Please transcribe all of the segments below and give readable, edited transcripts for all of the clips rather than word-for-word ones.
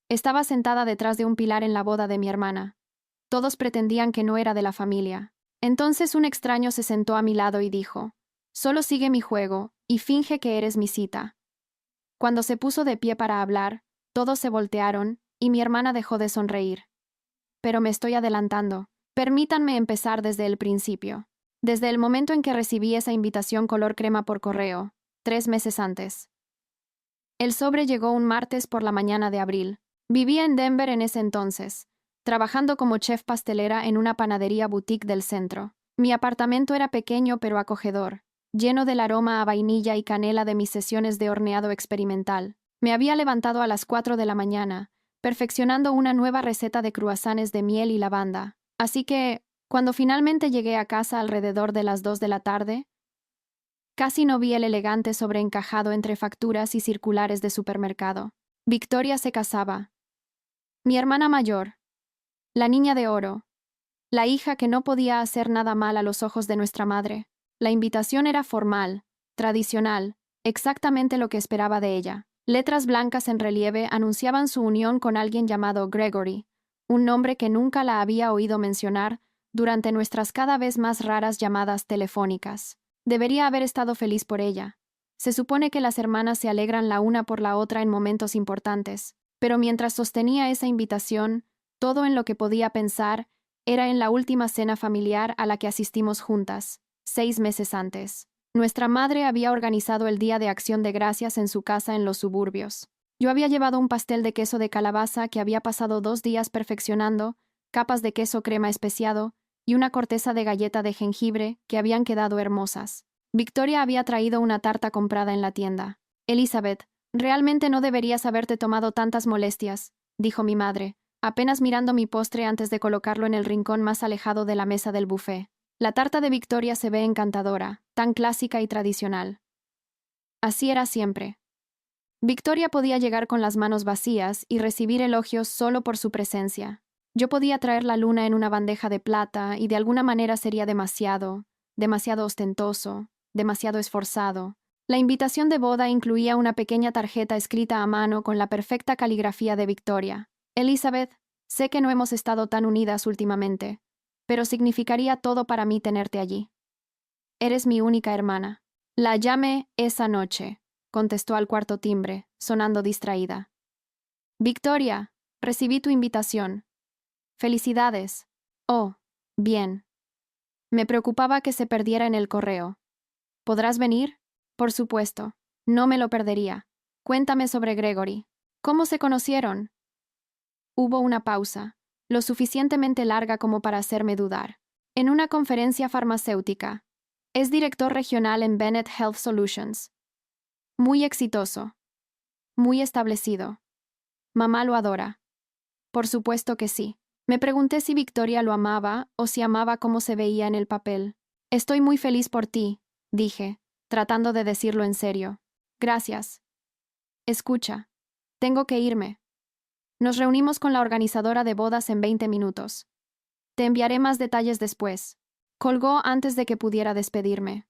Estaba sentada detrás de un pilar en la boda de mi hermana. Todos pretendían que no era de la familia. Entonces un extraño se sentó a mi lado y dijo: «Solo sigue mi juego y finge que eres mi cita». Cuando se puso de pie para hablar, todos se voltearon y mi hermana dejó de sonreír. Pero me estoy adelantando. Permítanme empezar desde el principio. Desde el momento en que recibí esa invitación color crema por correo, 3 meses antes. El sobre llegó un martes por la mañana de abril. Vivía en Denver en ese entonces, trabajando como chef pastelera en una panadería boutique del centro. Mi apartamento era pequeño pero acogedor, lleno del aroma a vainilla y canela de mis sesiones de horneado experimental. Me había levantado a las 4 de la mañana, perfeccionando una nueva receta de cruasanes de miel y lavanda. Así que, cuando finalmente llegué a casa alrededor de las 2 de la tarde, casi no vi el elegante sobreencajado entre facturas y circulares de supermercado. Victoria se casaba. Mi hermana mayor, la niña de oro, la hija que no podía hacer nada mal a los ojos de nuestra madre. La invitación era formal, tradicional, exactamente lo que esperaba de ella. Letras blancas en relieve anunciaban su unión con alguien llamado Gregory, un nombre que nunca la había oído mencionar durante nuestras cada vez más raras llamadas telefónicas. Debería haber estado feliz por ella. Se supone que las hermanas se alegran la una por la otra en momentos importantes, pero mientras sostenía esa invitación, todo en lo que podía pensar era en la última cena familiar a la que asistimos juntas, 6 meses antes. Nuestra madre había organizado el Día de Acción de Gracias en su casa en los suburbios. Yo había llevado un pastel de queso de calabaza que había pasado 2 días perfeccionando, capas de queso crema especiado y una corteza de galleta de jengibre que habían quedado hermosas. Victoria había traído una tarta comprada en la tienda. «Elizabeth, realmente no deberías haberte tomado tantas molestias», dijo mi madre, apenas mirando mi postre antes de colocarlo en el rincón más alejado de la mesa del buffet. La tarta de Victoria se ve encantadora, tan clásica y tradicional. Así era siempre. Victoria podía llegar con las manos vacías y recibir elogios solo por su presencia. Yo podía traer la luna en una bandeja de plata y de alguna manera sería demasiado ostentoso, demasiado esforzado. La invitación de boda incluía una pequeña tarjeta escrita a mano con la perfecta caligrafía de Victoria. «Elizabeth, sé que no hemos estado tan unidas últimamente, pero significaría todo para mí tenerte allí. Eres mi única hermana». «La llamé esa noche», contestó al cuarto timbre, sonando distraída. «Victoria, recibí tu invitación. Felicidades». «Oh, bien». Me preocupaba que se perdiera en el correo. «¿Podrás venir?» «Por supuesto. No me lo perdería. Cuéntame sobre Gregory. ¿Cómo se conocieron?» Hubo una pausa, lo suficientemente larga como para hacerme dudar. «En una conferencia farmacéutica. Es director regional en Bennett Health Solutions. Muy exitoso. Muy establecido. Mamá lo adora». Por supuesto que sí. Me pregunté si Victoria lo amaba o si amaba cómo se veía en el papel. «Estoy muy feliz por ti», dije, tratando de decirlo en serio. «Gracias. Escucha. Tengo que irme. Nos reunimos con la organizadora de bodas en 20 minutos. Te enviaré más detalles después». Colgó antes de que pudiera despedirme.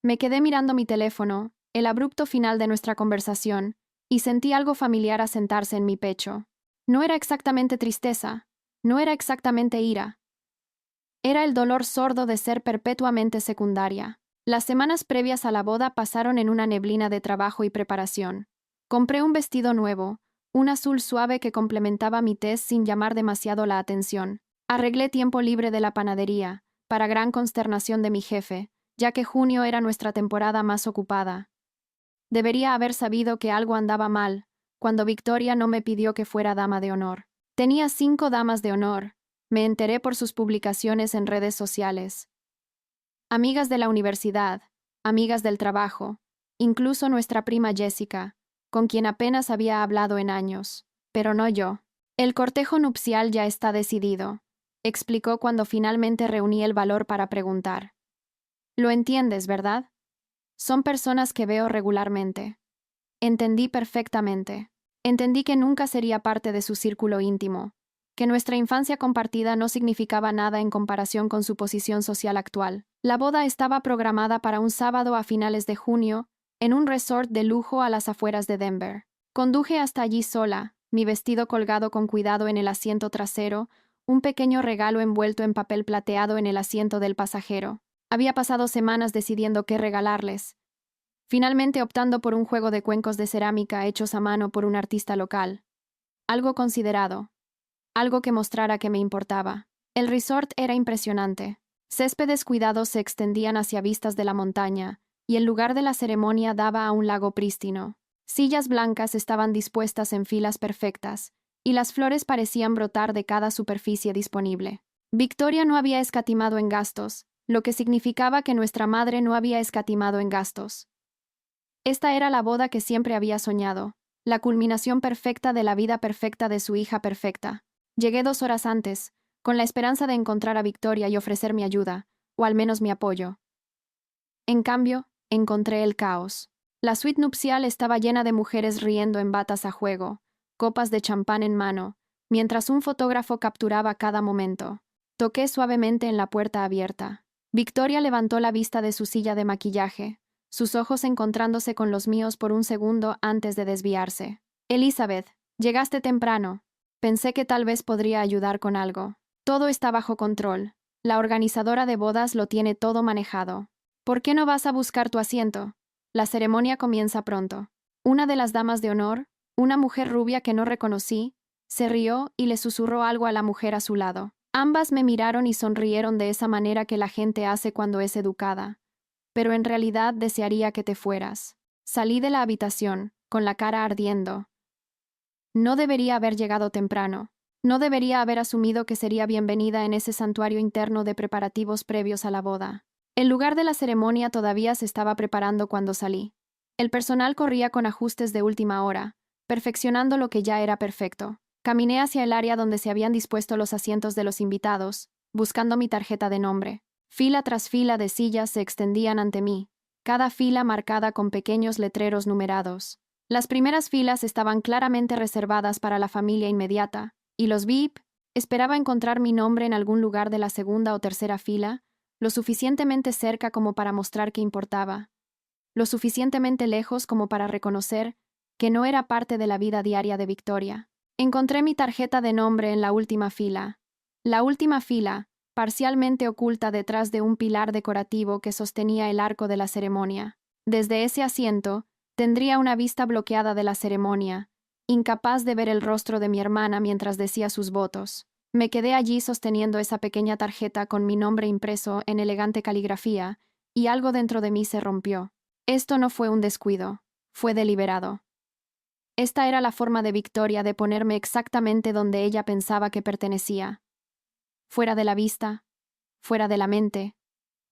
Me quedé mirando mi teléfono, el abrupto final de nuestra conversación, y sentí algo familiar asentarse en mi pecho. No era exactamente tristeza, no era exactamente ira. Era el dolor sordo de ser perpetuamente secundaria. Las semanas previas a la boda pasaron en una neblina de trabajo y preparación. Compré un vestido nuevo, un azul suave que complementaba mi tez sin llamar demasiado la atención. Arreglé tiempo libre de la panadería, para gran consternación de mi jefe, ya que junio era nuestra temporada más ocupada. Debería haber sabido que algo andaba mal, cuando Victoria no me pidió que fuera dama de honor. Tenía 5 damas de honor, me enteré por sus publicaciones en redes sociales. Amigas de la universidad, amigas del trabajo, incluso nuestra prima Jessica, con quien apenas había hablado en años, pero no yo. «El cortejo nupcial ya está decidido», explicó cuando finalmente reuní el valor para preguntar. «Lo entiendes, ¿verdad? Son personas que veo regularmente». Entendí perfectamente. Entendí que nunca sería parte de su círculo íntimo, que nuestra infancia compartida no significaba nada en comparación con su posición social actual. La boda estaba programada para un sábado a finales de junio, en un resort de lujo a las afueras de Denver. Conduje hasta allí sola, mi vestido colgado con cuidado en el asiento trasero, un pequeño regalo envuelto en papel plateado en el asiento del pasajero. Había pasado semanas decidiendo qué regalarles, finalmente optando por un juego de cuencos de cerámica hechos a mano por un artista local. Algo considerado. Algo que mostrara que me importaba. El resort era impresionante. Céspedes cuidados se extendían hacia vistas de la montaña, y el lugar de la ceremonia daba a un lago prístino. Sillas blancas estaban dispuestas en filas perfectas, y las flores parecían brotar de cada superficie disponible. Victoria no había escatimado en gastos, lo que significaba que nuestra madre no había escatimado en gastos. Esta era la boda que siempre había soñado, la culminación perfecta de la vida perfecta de su hija perfecta. Llegué 2 horas antes, con la esperanza de encontrar a Victoria y ofrecer mi ayuda, o al menos mi apoyo. En cambio, encontré el caos. La suite nupcial estaba llena de mujeres riendo en batas a juego, copas de champán en mano, mientras un fotógrafo capturaba cada momento. Toqué suavemente en la puerta abierta. Victoria levantó la vista de su silla de maquillaje, sus ojos encontrándose con los míos por un segundo antes de desviarse. Elizabeth, llegaste temprano. Pensé que tal vez podría ayudar con algo. Todo está bajo control. La organizadora de bodas lo tiene todo manejado. ¿Por qué no vas a buscar tu asiento? La ceremonia comienza pronto. Una de las damas de honor, una mujer rubia que no reconocí, se rió y le susurró algo a la mujer a su lado. Ambas me miraron y sonrieron de esa manera que la gente hace cuando es educada. Pero en realidad desearía que te fueras. Salí de la habitación, con la cara ardiendo. No debería haber llegado temprano. No debería haber asumido que sería bienvenida en ese santuario interno de preparativos previos a la boda. El lugar de la ceremonia todavía se estaba preparando cuando salí. El personal corría con ajustes de última hora, perfeccionando lo que ya era perfecto. Caminé hacia el área donde se habían dispuesto los asientos de los invitados, buscando mi tarjeta de nombre. Fila tras fila de sillas se extendían ante mí, cada fila marcada con pequeños letreros numerados. Las primeras filas estaban claramente reservadas para la familia inmediata, y los VIP, esperaba encontrar mi nombre en algún lugar de la segunda o tercera fila, lo suficientemente cerca como para mostrar que importaba, lo suficientemente lejos como para reconocer que no era parte de la vida diaria de Victoria. Encontré mi tarjeta de nombre en la última fila. La última fila, parcialmente oculta detrás de un pilar decorativo que sostenía el arco de la ceremonia. Desde ese asiento, tendría una vista bloqueada de la ceremonia, incapaz de ver el rostro de mi hermana mientras decía sus votos. Me quedé allí sosteniendo esa pequeña tarjeta con mi nombre impreso en elegante caligrafía, y algo dentro de mí se rompió. Esto no fue un descuido, fue deliberado. Esta era la forma de Victoria de ponerme exactamente donde ella pensaba que pertenecía. Fuera de la vista, fuera de la mente,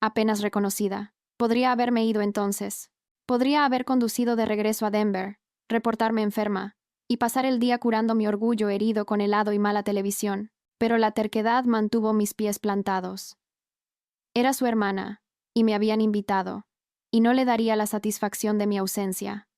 apenas reconocida. Podría haberme ido entonces. Podría haber conducido de regreso a Denver, reportarme enferma, y pasar el día curando mi orgullo herido con helado y mala televisión, pero la terquedad mantuvo mis pies plantados. Era su hermana, y me habían invitado, y no le daría la satisfacción de mi ausencia.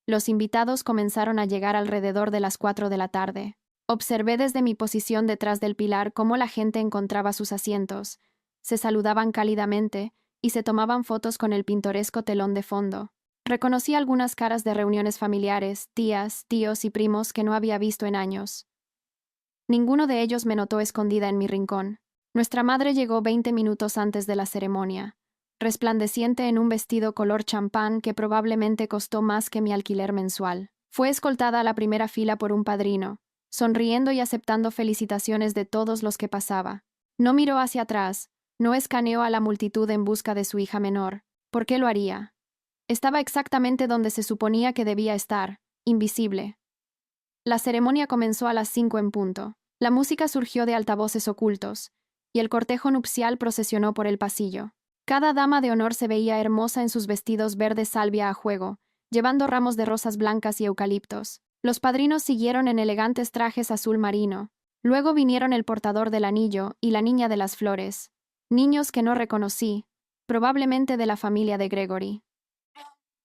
Los invitados comenzaron a llegar alrededor de las 4 de la tarde. Observé desde mi posición detrás del pilar cómo la gente encontraba sus asientos, se saludaban cálidamente y se tomaban fotos con el pintoresco telón de fondo. Reconocí algunas caras de reuniones familiares, tías, tíos y primos que no había visto en años. Ninguno de ellos me notó escondida en mi rincón. Nuestra madre llegó 20 minutos antes de la ceremonia, resplandeciente en un vestido color champán que probablemente costó más que mi alquiler mensual. Fue escoltada a la primera fila por un padrino, sonriendo y aceptando felicitaciones de todos los que pasaba. No miró hacia atrás, no escaneó a la multitud en busca de su hija menor. ¿Por qué lo haría? Estaba exactamente donde se suponía que debía estar, invisible. La ceremonia comenzó a las 5 en punto. La música surgió de altavoces ocultos, y el cortejo nupcial procesionó por el pasillo. Cada dama de honor se veía hermosa en sus vestidos verde salvia a juego, llevando ramos de rosas blancas y eucaliptos. Los padrinos siguieron en elegantes trajes azul marino. Luego vinieron el portador del anillo y la niña de las flores, niños que no reconocí, probablemente de la familia de Gregory.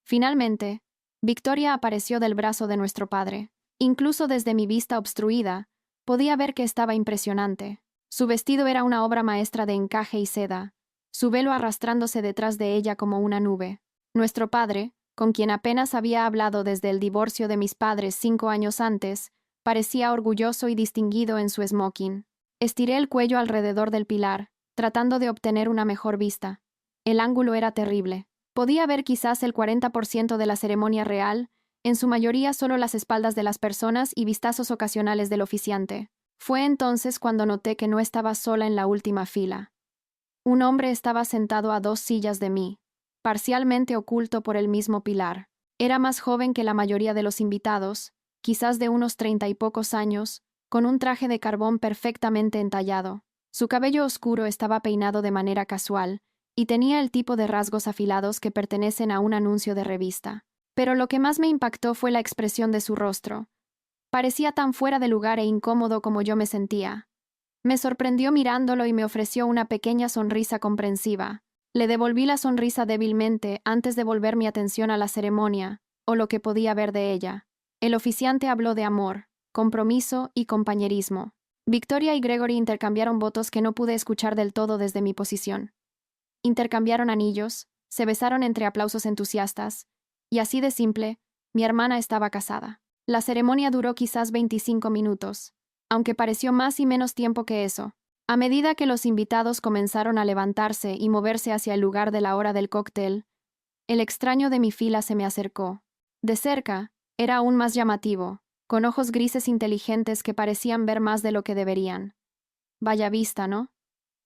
Finalmente, Victoria apareció del brazo de nuestro padre. Incluso desde mi vista obstruida, podía ver que estaba impresionante. Su vestido era una obra maestra de encaje y seda, su velo arrastrándose detrás de ella como una nube. Nuestro padre, con quien apenas había hablado desde el divorcio de mis padres 5 años antes, Parecía orgulloso y distinguido en su smoking. Estiré el cuello alrededor del pilar, tratando de obtener una mejor vista. El ángulo era terrible. Podía ver quizás el 40% de la ceremonia real, en su mayoría solo las espaldas de las personas y vistazos ocasionales del oficiante. Fue entonces cuando noté que no estaba sola en la última fila. Un hombre estaba sentado a 2 sillas de mí, parcialmente oculto por el mismo pilar. Era más joven que la mayoría de los invitados, quizás de unos 30 y pocos años, con un traje de carbón perfectamente entallado. Su cabello oscuro estaba peinado de manera casual, y tenía el tipo de rasgos afilados que pertenecen a un anuncio de revista. Pero lo que más me impactó fue la expresión de su rostro. Parecía tan fuera de lugar e incómodo como yo me sentía. Me sorprendió mirándolo y me ofreció una pequeña sonrisa comprensiva. Le devolví la sonrisa débilmente antes de volver mi atención a la ceremonia, o lo que podía ver de ella. El oficiante habló de amor, compromiso y compañerismo. Victoria y Gregory intercambiaron votos que no pude escuchar del todo desde mi posición. Intercambiaron anillos, se besaron entre aplausos entusiastas, y así de simple, mi hermana estaba casada. La ceremonia duró quizás 25 minutos, aunque pareció más y menos tiempo que eso. A medida que los invitados comenzaron a levantarse y moverse hacia el lugar de la hora del cóctel, el extraño de mi fila se me acercó. De cerca, era aún más llamativo, con ojos grises inteligentes que parecían ver más de lo que deberían. Vaya vista, ¿no?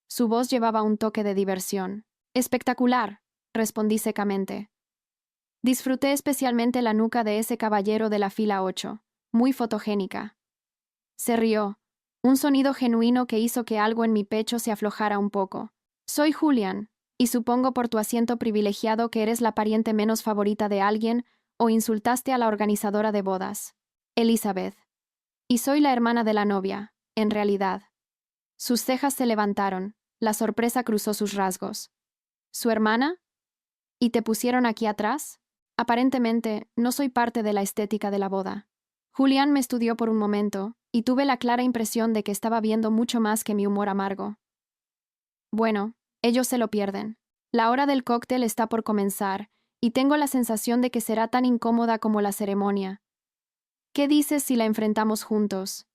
Su voz llevaba un toque de diversión. Espectacular, respondí secamente. Disfruté especialmente la nuca de ese caballero de la fila 8, muy fotogénica. Se rió, un sonido genuino que hizo que algo en mi pecho se aflojara un poco. Soy Julian, y supongo por tu asiento privilegiado que eres la pariente menos favorita de alguien o insultaste a la organizadora de bodas. Elizabeth. Y soy la hermana de la novia, en realidad. Sus cejas se levantaron, la sorpresa cruzó sus rasgos. ¿Su hermana? ¿Y te pusieron aquí atrás? Aparentemente, no soy parte de la estética de la boda. Julián me estudió por un momento, y tuve la clara impresión de que estaba viendo mucho más que mi humor amargo. Bueno, ellos se lo pierden. La hora del cóctel está por comenzar, y tengo la sensación de que será tan incómoda como la ceremonia. ¿Qué dices si la enfrentamos juntos?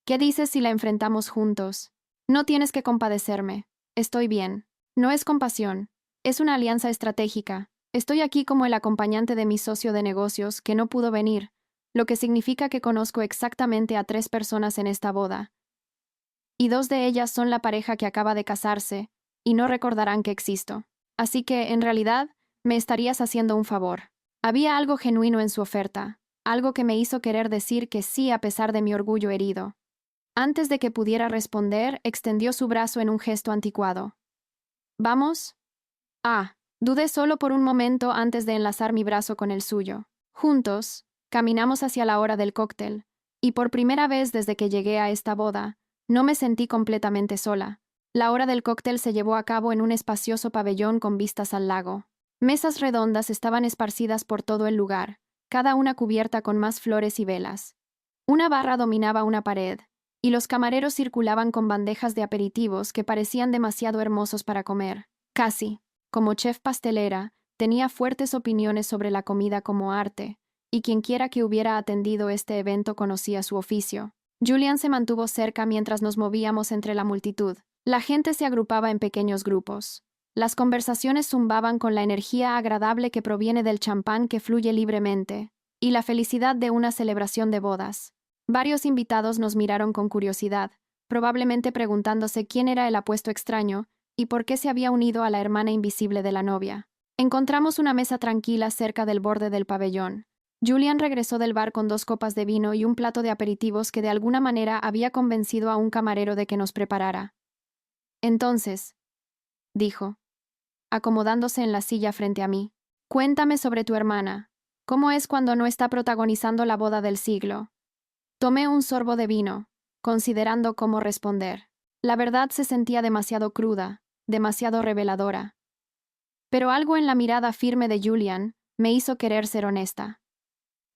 ¿Qué dices si la enfrentamos juntos? No tienes que compadecerme. Estoy bien. No es compasión. Es una alianza estratégica. Estoy aquí como el acompañante de mi socio de negocios que no pudo venir, lo que significa que conozco exactamente a 3 personas en esta boda. Y 2 de ellas son la pareja que acaba de casarse, y no recordarán que existo. Así que, en realidad, me estarías haciendo un favor. Había algo genuino en su oferta, algo que me hizo querer decir que sí a pesar de mi orgullo herido. Antes de que pudiera responder, extendió su brazo en un gesto anticuado. ¿Vamos? Dudé solo por un momento antes de enlazar mi brazo con el suyo. Juntos, caminamos hacia la hora del cóctel, y por primera vez desde que llegué a esta boda, no me sentí completamente sola. La hora del cóctel se llevó a cabo en un espacioso pabellón con vistas al lago. Mesas redondas estaban esparcidas por todo el lugar, cada una cubierta con más flores y velas. Una barra dominaba una pared, y los camareros circulaban con bandejas de aperitivos que parecían demasiado hermosos para comer. Casi, como chef pastelera, tenía fuertes opiniones sobre la comida como arte, y quienquiera que hubiera atendido este evento conocía su oficio. Julian se mantuvo cerca mientras nos movíamos entre la multitud. La gente se agrupaba en pequeños grupos. Las conversaciones zumbaban con la energía agradable que proviene del champán que fluye libremente, y la felicidad de una celebración de bodas. Varios invitados nos miraron con curiosidad, probablemente preguntándose quién era el apuesto extraño y por qué se había unido a la hermana invisible de la novia. Encontramos una mesa tranquila cerca del borde del pabellón. Julian regresó del bar con 2 copas de vino y un plato de aperitivos que de alguna manera había convencido a un camarero de que nos preparara. Entonces, dijo, acomodándose en la silla frente a mí, cuéntame sobre tu hermana. ¿Cómo es cuando no está protagonizando la boda del siglo? Tomé un sorbo de vino, considerando cómo responder. La verdad se sentía demasiado cruda, demasiado reveladora. Pero algo en la mirada firme de Julian me hizo querer ser honesta.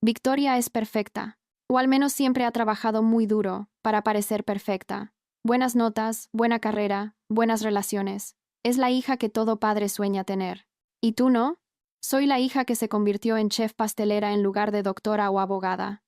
Victoria es perfecta, o al menos siempre ha trabajado muy duro para parecer perfecta. Buenas notas, buena carrera, buenas relaciones. Es la hija que todo padre sueña tener. ¿Y tú no? Soy la hija que se convirtió en chef pastelera en lugar de doctora o abogada.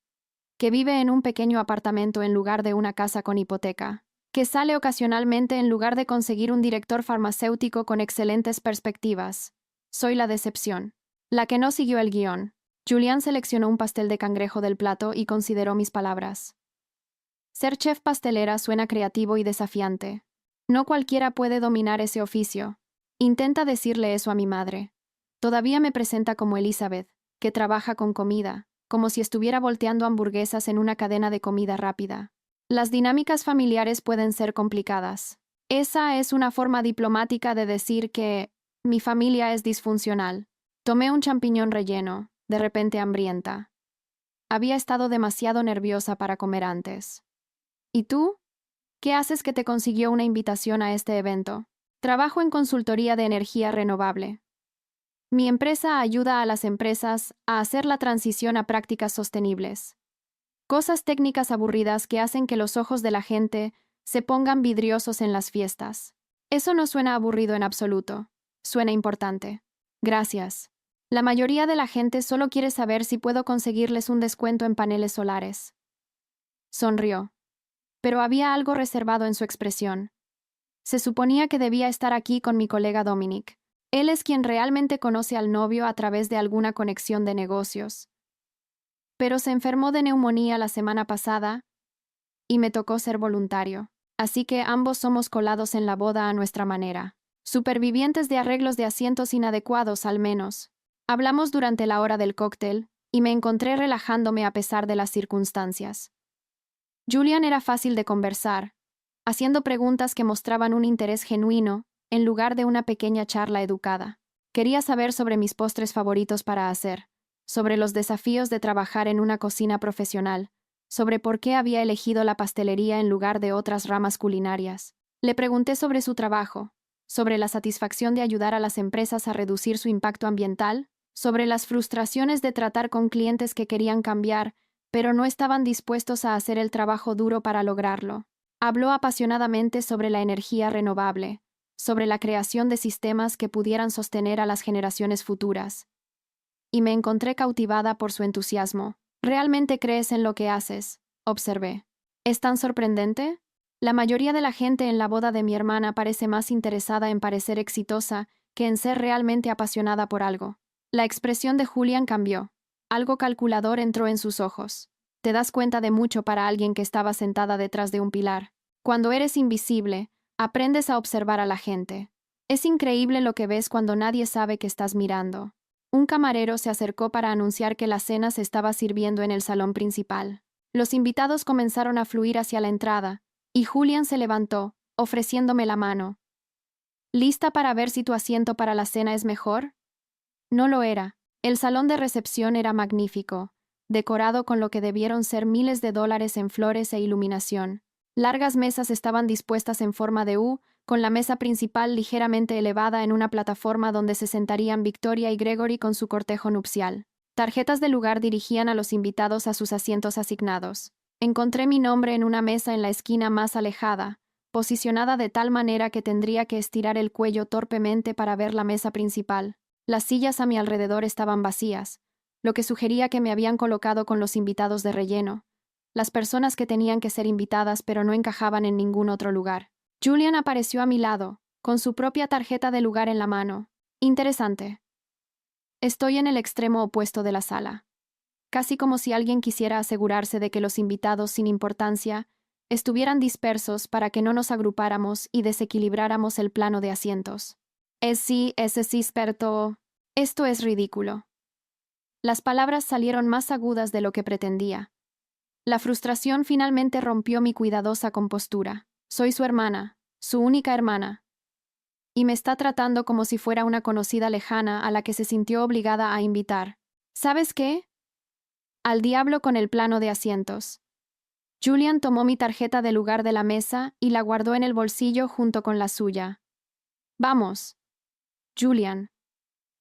que vive en un pequeño apartamento en lugar de una casa con hipoteca, que sale ocasionalmente en lugar de conseguir un director farmacéutico con excelentes perspectivas. Soy la decepción. La que no siguió el guión. Julian seleccionó un pastel de cangrejo del plato y consideró mis palabras. Ser chef pastelera suena creativo y desafiante. No cualquiera puede dominar ese oficio. Intenta decirle eso a mi madre. Todavía me presenta como Elizabeth, que trabaja con comida, como si estuviera volteando hamburguesas en una cadena de comida rápida. Las dinámicas familiares pueden ser complicadas. Esa es una forma diplomática de decir que mi familia es disfuncional. Tomé un champiñón relleno, de repente hambrienta. Había estado demasiado nerviosa para comer antes. ¿Y tú? ¿Qué haces que te consiguió una invitación a este evento? Trabajo en consultoría de energía renovable. Mi empresa ayuda a las empresas a hacer la transición a prácticas sostenibles. Cosas técnicas aburridas que hacen que los ojos de la gente se pongan vidriosos en las fiestas. Eso no suena aburrido en absoluto. Suena importante. Gracias. La mayoría de la gente solo quiere saber si puedo conseguirles un descuento en paneles solares. Sonrió. Pero había algo reservado en su expresión. Se suponía que debía estar aquí con mi colega Dominic. Él es quien realmente conoce al novio a través de alguna conexión de negocios. Pero se enfermó de neumonía la semana pasada y me tocó ser voluntario. Así que ambos somos colados en la boda a nuestra manera. Supervivientes de arreglos de asientos inadecuados al menos. Hablamos durante la hora del cóctel y me encontré relajándome a pesar de las circunstancias. Julian era fácil de conversar, haciendo preguntas que mostraban un interés genuino, en lugar de una pequeña charla educada. Quería saber sobre mis postres favoritos para hacer, sobre los desafíos de trabajar en una cocina profesional, sobre por qué había elegido la pastelería en lugar de otras ramas culinarias. Le pregunté sobre su trabajo, sobre la satisfacción de ayudar a las empresas a reducir su impacto ambiental, sobre las frustraciones de tratar con clientes que querían cambiar, pero no estaban dispuestos a hacer el trabajo duro para lograrlo. Habló apasionadamente sobre la energía renovable, sobre la creación de sistemas que pudieran sostener a las generaciones futuras. Y me encontré cautivada por su entusiasmo. ¿Realmente crees en lo que haces?, observé. ¿Es tan sorprendente? La mayoría de la gente en la boda de mi hermana parece más interesada en parecer exitosa que en ser realmente apasionada por algo. La expresión de Julian cambió. Algo calculador entró en sus ojos. Te das cuenta de mucho para alguien que estaba sentada detrás de un pilar. Cuando eres invisible, aprendes a observar a la gente. Es increíble lo que ves cuando nadie sabe que estás mirando. Un camarero se acercó para anunciar que la cena se estaba sirviendo en el salón principal. Los invitados comenzaron a fluir hacia la entrada, y Julian se levantó, ofreciéndome la mano. ¿Lista para ver si tu asiento para la cena es mejor? No lo era. El salón de recepción era magnífico, decorado con lo que debieron ser miles de dólares en flores e iluminación. Largas mesas estaban dispuestas en forma de U, con la mesa principal ligeramente elevada en una plataforma donde se sentarían Victoria y Gregory con su cortejo nupcial. Tarjetas de lugar dirigían a los invitados a sus asientos asignados. Encontré mi nombre en una mesa en la esquina más alejada, posicionada de tal manera que tendría que estirar el cuello torpemente para ver la mesa principal. Las sillas a mi alrededor estaban vacías, lo que sugería que me habían colocado con los invitados de relleno, las personas que tenían que ser invitadas pero no encajaban en ningún otro lugar. Julian apareció a mi lado, con su propia tarjeta de lugar en la mano. Interesante. Estoy en el extremo opuesto de la sala. Casi como si alguien quisiera asegurarse de que los invitados sin importancia estuvieran dispersos para que no nos agrupáramos y desequilibráramos el plano de asientos. Sí, ese sí, experto. Esto es ridículo. Las palabras salieron más agudas de lo que pretendía. La frustración finalmente rompió mi cuidadosa compostura. Soy su hermana, su única hermana. Y me está tratando como si fuera una conocida lejana a la que se sintió obligada a invitar. ¿Sabes qué? Al diablo con el plano de asientos. Julian tomó mi tarjeta del lugar de la mesa y la guardó en el bolsillo junto con la suya. Vamos. Julian.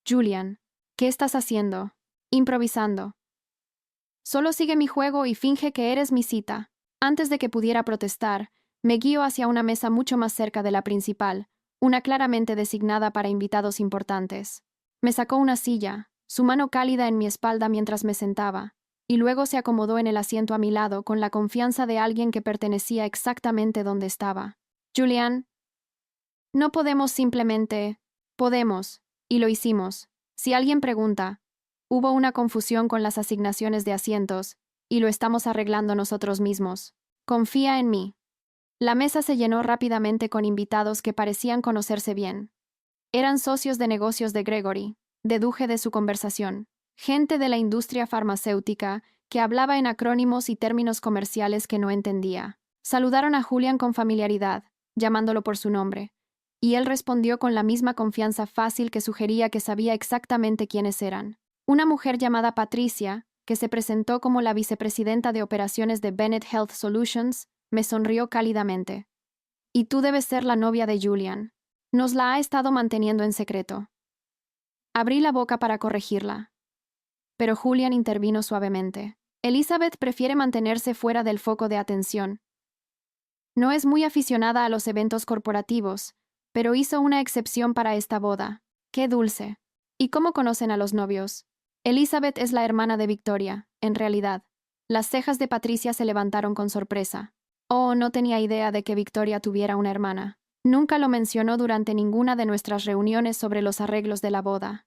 Julian, ¿qué estás haciendo? Improvisando. Solo sigue mi juego y finge que eres mi cita. Antes de que pudiera protestar, me guío hacia una mesa mucho más cerca de la principal, una claramente designada para invitados importantes. Me sacó una silla, su mano cálida en mi espalda mientras me sentaba. y luego se acomodó en el asiento a mi lado con la confianza de alguien que pertenecía exactamente donde estaba. Julian, no podemos simplemente... Podemos, y lo hicimos. Si alguien pregunta, hubo una confusión con las asignaciones de asientos, y lo estamos arreglando nosotros mismos. Confía en mí. La mesa se llenó rápidamente con invitados que parecían conocerse bien. Eran socios de negocios de Gregory, deduje de su conversación. Gente de la industria farmacéutica que hablaba en acrónimos y términos comerciales que no entendía. Saludaron a Julian con familiaridad, llamándolo por su nombre, y él respondió con la misma confianza fácil que sugería que sabía exactamente quiénes eran. Una mujer llamada Patricia, que se presentó como la vicepresidenta de operaciones de Bennett Health Solutions, me sonrió cálidamente. Y tú debes ser la novia de Julian. Nos la ha estado manteniendo en secreto. Abrí la boca para corregirla. Pero Julian intervino suavemente. Elizabeth prefiere mantenerse fuera del foco de atención. No es muy aficionada a los eventos corporativos, pero hizo una excepción para esta boda. ¡Qué dulce! ¿Y cómo conocen a los novios? Elizabeth es la hermana de Victoria, en realidad. Las cejas de Patricia se levantaron con sorpresa. Oh, no tenía idea de que Victoria tuviera una hermana. Nunca lo mencionó durante ninguna de nuestras reuniones sobre los arreglos de la boda.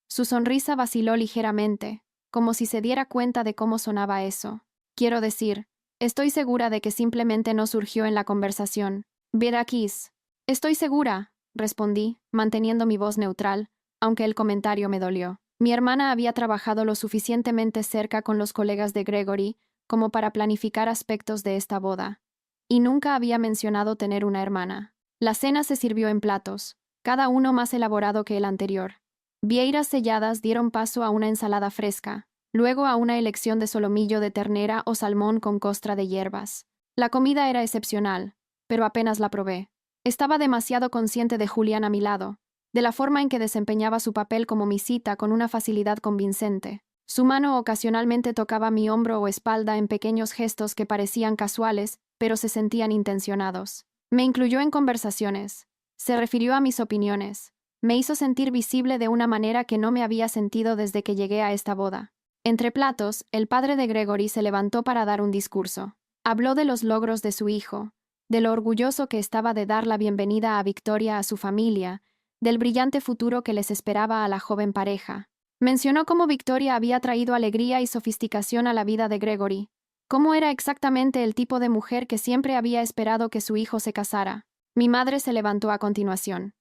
Su sonrisa vaciló ligeramente, como si se diera cuenta de cómo sonaba eso. Quiero decir, estoy segura de que simplemente no surgió en la conversación. Virakis. Estoy segura, respondí, manteniendo mi voz neutral, aunque el comentario me dolió. Mi hermana había trabajado lo suficientemente cerca con los colegas de Gregory como para planificar aspectos de esta boda, y nunca había mencionado tener una hermana. La cena se sirvió en platos, cada uno más elaborado que el anterior. Vieiras selladas dieron paso a una ensalada fresca, luego a una elección de solomillo de ternera o salmón con costra de hierbas. La comida era excepcional, pero apenas la probé. Estaba demasiado consciente de Julián a mi lado, de la forma en que desempeñaba su papel como mi cita con una facilidad convincente. Su mano ocasionalmente tocaba mi hombro o espalda en pequeños gestos que parecían casuales, pero se sentían intencionados. Me incluyó en conversaciones. Se refirió a mis opiniones. Me hizo sentir visible de una manera que no me había sentido desde que llegué a esta boda. Entre platos, el padre de Gregory se levantó para dar un discurso. Habló de los logros de su hijo, de lo orgulloso que estaba de dar la bienvenida a Victoria a su familia, del brillante futuro que les esperaba a la joven pareja. Mencionó cómo Victoria había traído alegría y sofisticación a la vida de Gregory, cómo era exactamente el tipo de mujer que siempre había esperado que su hijo se casara. Mi madre se levantó a continuación.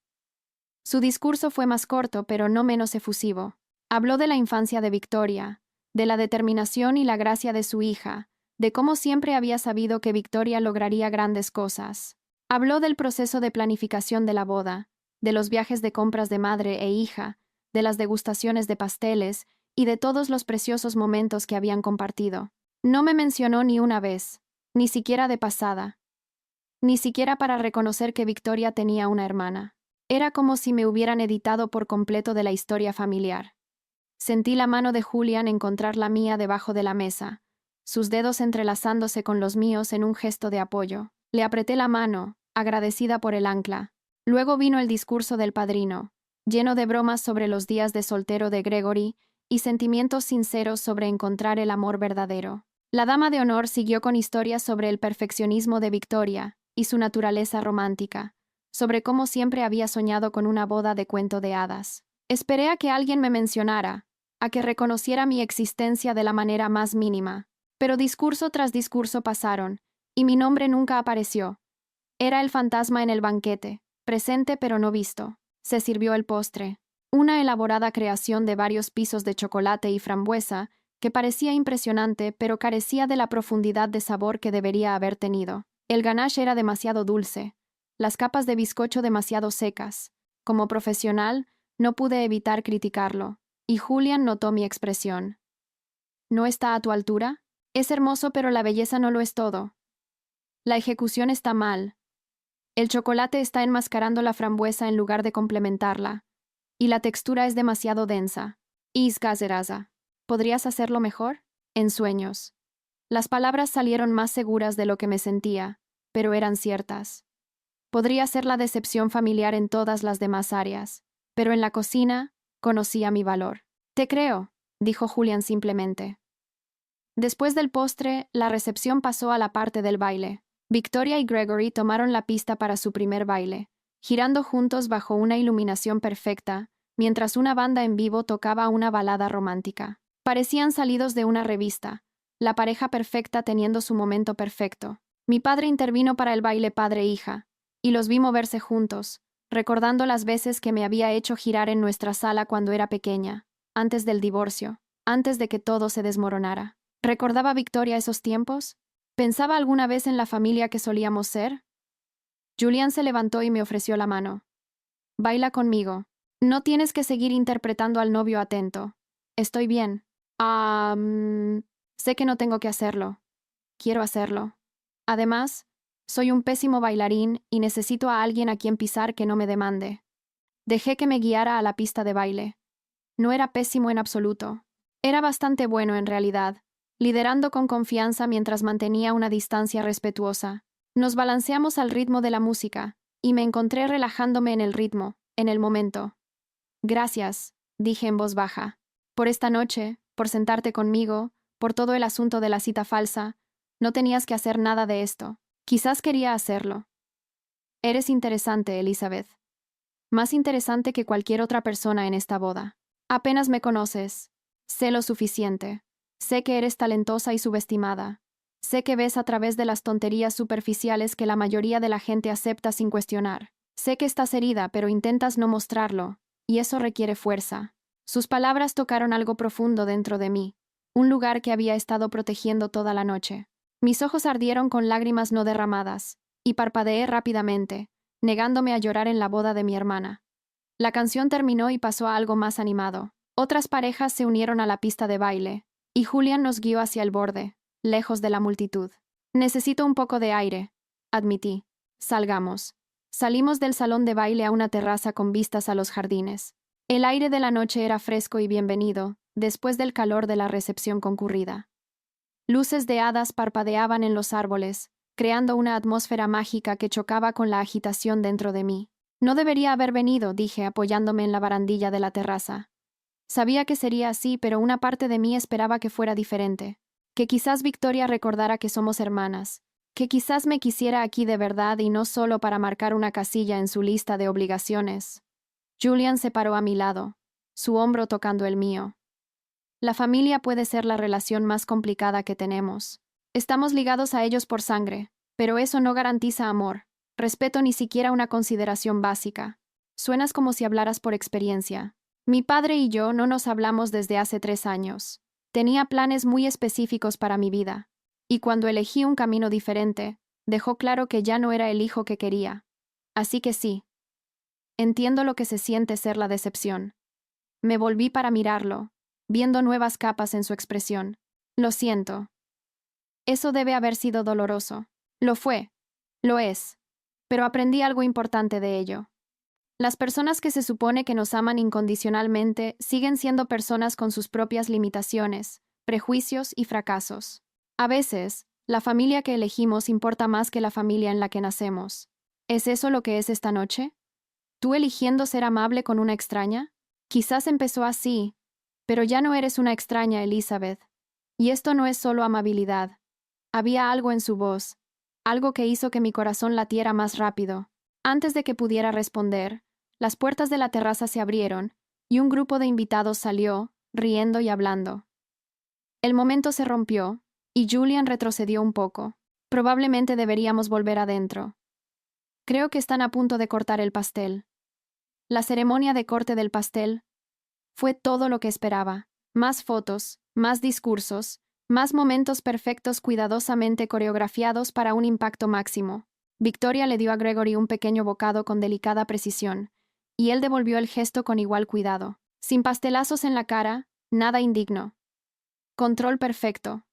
Su discurso fue más corto, pero no menos efusivo. Habló de la infancia de Victoria, de la determinación y la gracia de su hija, de cómo siempre había sabido que Victoria lograría grandes cosas. Habló del proceso de planificación de la boda, de los viajes de compras de madre e hija, de las degustaciones de pasteles y de todos los preciosos momentos que habían compartido. No me mencionó ni una vez, ni siquiera de pasada, ni siquiera para reconocer que Victoria tenía una hermana. Era como si me hubieran editado por completo de la historia familiar. Sentí la mano de Julian encontrar la mía debajo de la mesa, sus dedos entrelazándose con los míos en un gesto de apoyo. Le apreté la mano, agradecida por el ancla. Luego vino el discurso del padrino, lleno de bromas sobre los días de soltero de Gregory y sentimientos sinceros sobre encontrar el amor verdadero. La dama de honor siguió con historias sobre el perfeccionismo de Victoria y su naturaleza romántica, sobre cómo siempre había soñado con una boda de cuento de hadas. Esperé a que alguien me mencionara, a que reconociera mi existencia de la manera más mínima, pero discurso tras discurso pasaron, y mi nombre nunca apareció. Era el fantasma en el banquete, presente pero no visto. Se sirvió el postre, una elaborada creación de varios pisos de chocolate y frambuesa que parecía impresionante pero carecía de la profundidad de sabor que debería haber tenido. El ganache era demasiado dulce, las capas de bizcocho demasiado secas. Como profesional, no pude evitar criticarlo, y Julian notó mi expresión. ¿No está a tu altura? Es hermoso, pero la belleza no lo es todo. La ejecución está mal. El chocolate está enmascarando la frambuesa en lugar de complementarla, y la textura es demasiado densa. Isgazeraza. ¿Podrías hacerlo mejor? En sueños. Las palabras salieron más seguras de lo que me sentía, pero eran ciertas. Podría ser la decepción familiar en todas las demás áreas, pero en la cocina conocía mi valor. Te creo, dijo Julian simplemente. Después del postre, la recepción pasó a la parte del baile. Victoria y Gregory tomaron la pista para su primer baile, girando juntos bajo una iluminación perfecta, mientras una banda en vivo tocaba una balada romántica. Parecían salidos de una revista, la pareja perfecta teniendo su momento perfecto. Mi padre intervino para el baile padre-hija, y los vi moverse juntos, recordando las veces que me había hecho girar en nuestra sala cuando era pequeña, antes del divorcio, antes de que todo se desmoronara. ¿Recordaba Victoria esos tiempos? ¿Pensaba alguna vez en la familia que solíamos ser? Julian se levantó y me ofreció la mano. Baila conmigo. No tienes que seguir interpretando al novio atento. Estoy bien. Sé que no tengo que hacerlo. Quiero hacerlo. Además, soy un pésimo bailarín y necesito a alguien a quien pisar que no me demande. Dejé que me guiara a la pista de baile. No era pésimo en absoluto. Era bastante bueno en realidad, liderando con confianza mientras mantenía una distancia respetuosa. Nos balanceamos al ritmo de la música, y me encontré relajándome en el ritmo, en el momento. Gracias, dije en voz baja. Por esta noche, por sentarte conmigo, por todo el asunto de la cita falsa. No tenías que hacer nada de esto. Quizás quería hacerlo. Eres interesante, Elizabeth. Más interesante que cualquier otra persona en esta boda. Apenas me conoces. Sé lo suficiente. Sé que eres talentosa y subestimada. Sé que ves a través de las tonterías superficiales que la mayoría de la gente acepta sin cuestionar. Sé que estás herida, pero intentas no mostrarlo, y eso requiere fuerza. Sus palabras tocaron algo profundo dentro de mí, un lugar que había estado protegiendo toda la noche. Mis ojos ardieron con lágrimas no derramadas, y parpadeé rápidamente, negándome a llorar en la boda de mi hermana. La canción terminó y pasó a algo más animado. Otras parejas se unieron a la pista de baile, y Julian nos guió hacia el borde, lejos de la multitud. Necesito un poco de aire, admití. Salgamos. Salimos del salón de baile a una terraza con vistas a los jardines. El aire de la noche era fresco y bienvenido, después del calor de la recepción concurrida. Luces de hadas parpadeaban en los árboles, creando una atmósfera mágica que chocaba con la agitación dentro de mí. No debería haber venido, dije apoyándome en la barandilla de la terraza. Sabía que sería así, pero una parte de mí esperaba que fuera diferente. Que quizás Victoria recordara que somos hermanas. Que quizás me quisiera aquí de verdad y no solo para marcar una casilla en su lista de obligaciones. Julian se paró a mi lado, su hombro tocando el mío. La familia puede ser la relación más complicada que tenemos. Estamos ligados a ellos por sangre, pero eso no garantiza amor, respeto ni siquiera una consideración básica. Suenas como si hablaras por experiencia. Mi padre y yo no nos hablamos desde hace 3 años. Tenía planes muy específicos para mi vida. Y cuando elegí un camino diferente, dejó claro que ya no era el hijo que quería. Así que sí. Entiendo lo que se siente ser la decepción. Me volví para mirarlo, viendo nuevas capas en su expresión. Lo siento. Eso debe haber sido doloroso. Lo fue. Lo es. Pero aprendí algo importante de ello. Las personas que se supone que nos aman incondicionalmente siguen siendo personas con sus propias limitaciones, prejuicios y fracasos. A veces, la familia que elegimos importa más que la familia en la que nacemos. ¿Es eso lo que es esta noche? ¿Tú eligiendo ser amable con una extraña? Quizás empezó así, pero ya no eres una extraña, Elizabeth. Y esto no es solo amabilidad. Había algo en su voz, algo que hizo que mi corazón latiera más rápido. Antes de que pudiera responder, las puertas de la terraza se abrieron, y un grupo de invitados salió, riendo y hablando. El momento se rompió, y Julian retrocedió un poco. Probablemente deberíamos volver adentro. Creo que están a punto de cortar el pastel. La ceremonia de corte del pastel fue todo lo que esperaba. Más fotos, más discursos, más momentos perfectos cuidadosamente coreografiados para un impacto máximo. Victoria le dio a Gregory un pequeño bocado con delicada precisión, y él devolvió el gesto con igual cuidado. Sin pastelazos en la cara, nada indigno. Control perfecto.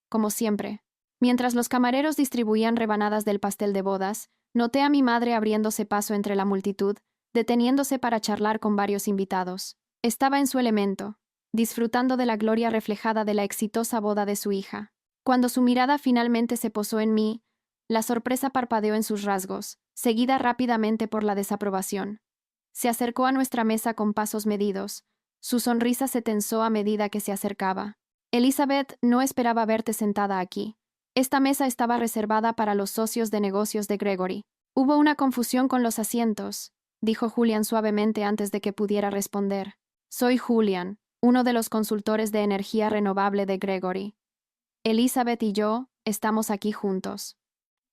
Como siempre. Mientras los camareros distribuían rebanadas del pastel de bodas, noté a mi madre abriéndose paso entre la multitud, deteniéndose para charlar con varios invitados. Estaba en su elemento, disfrutando de la gloria reflejada de la exitosa boda de su hija. Cuando su mirada finalmente se posó en mí, la sorpresa parpadeó en sus rasgos, seguida rápidamente por la desaprobación. Se acercó a nuestra mesa con pasos medidos. Su sonrisa se tensó a medida que se acercaba. Elizabeth, no esperaba verte sentada aquí. Esta mesa estaba reservada para los socios de negocios de Gregory. Hubo una confusión con los asientos, dijo Julian suavemente antes de que pudiera responder. Soy Julian, uno de los consultores de energía renovable de Gregory. Elizabeth y yo estamos aquí juntos.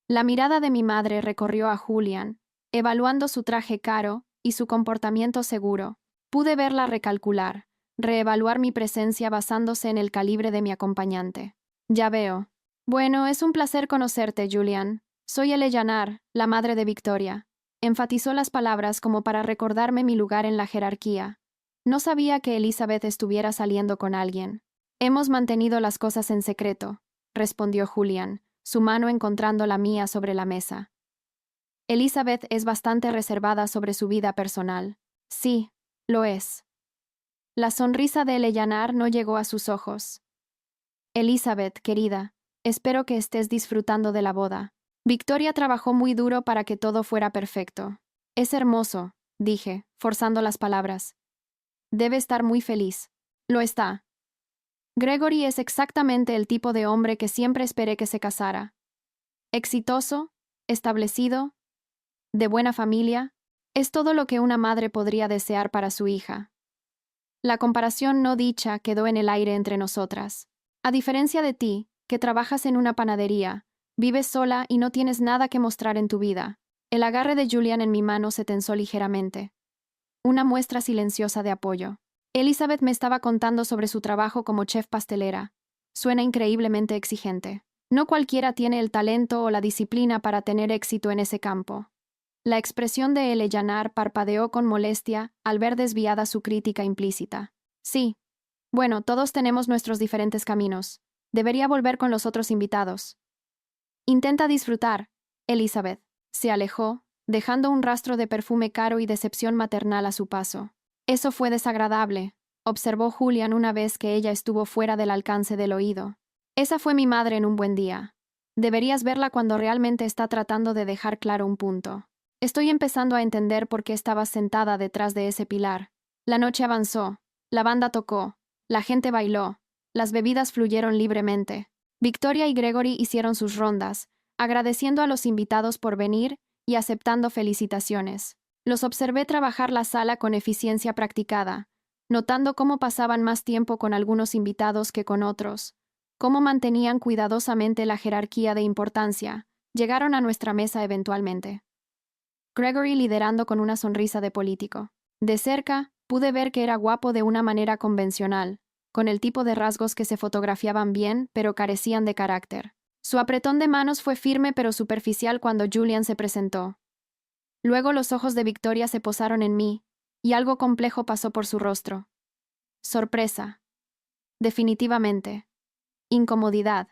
La mirada de mi madre recorrió a Julian, evaluando su traje caro y su comportamiento seguro. Pude verla recalcular, reevaluar mi presencia basándose en el calibre de mi acompañante. Ya veo. Bueno, es un placer conocerte, Julian. Soy Eleanor, la madre de Victoria. Enfatizó las palabras como para recordarme mi lugar en la jerarquía. No sabía que Elizabeth estuviera saliendo con alguien. Hemos mantenido las cosas en secreto, respondió Julian, su mano encontrando la mía sobre la mesa. Elizabeth es bastante reservada sobre su vida personal. Sí, lo es. La sonrisa de Eleanor no llegó a sus ojos. Elizabeth, querida, espero que estés disfrutando de la boda. Victoria trabajó muy duro para que todo fuera perfecto. Es hermoso, dije, forzando las palabras. Debe estar muy feliz. Lo está. Gregory es exactamente el tipo de hombre que siempre esperé que se casara. Exitoso, establecido, de buena familia, es todo lo que una madre podría desear para su hija. La comparación no dicha quedó en el aire entre nosotras. A diferencia de ti, que trabajas en una panadería, vives sola y no tienes nada que mostrar en tu vida. El agarre de Julian en mi mano se tensó ligeramente. Una muestra silenciosa de apoyo. Elizabeth me estaba contando sobre su trabajo como chef pastelera. Suena increíblemente exigente. No cualquiera tiene el talento o la disciplina para tener éxito en ese campo. La expresión de Eleanor parpadeó con molestia al ver desviada su crítica implícita. Sí. Bueno, todos tenemos nuestros diferentes caminos. Debería volver con los otros invitados. Intenta disfrutar, Elizabeth. Se alejó, dejando un rastro de perfume caro y decepción maternal a su paso. Eso fue desagradable, observó Julian una vez que ella estuvo fuera del alcance del oído. Esa fue mi madre en un buen día. Deberías verla cuando realmente está tratando de dejar claro un punto. Estoy empezando a entender por qué estabas sentada detrás de ese pilar. La noche avanzó, la banda tocó, la gente bailó, las bebidas fluyeron libremente. Victoria y Gregory hicieron sus rondas, agradeciendo a los invitados por venir y aceptando felicitaciones. Los observé trabajar la sala con eficiencia practicada, notando cómo pasaban más tiempo con algunos invitados que con otros, cómo mantenían cuidadosamente la jerarquía de importancia. Llegaron a nuestra mesa eventualmente. Gregory liderando con una sonrisa de político. De cerca, pude ver que era guapo de una manera convencional, con el tipo de rasgos que se fotografiaban bien, pero carecían de carácter. Su apretón de manos fue firme pero superficial cuando Julian se presentó. Luego los ojos de Victoria se posaron en mí, y algo complejo pasó por su rostro. Sorpresa. Definitivamente. Incomodidad.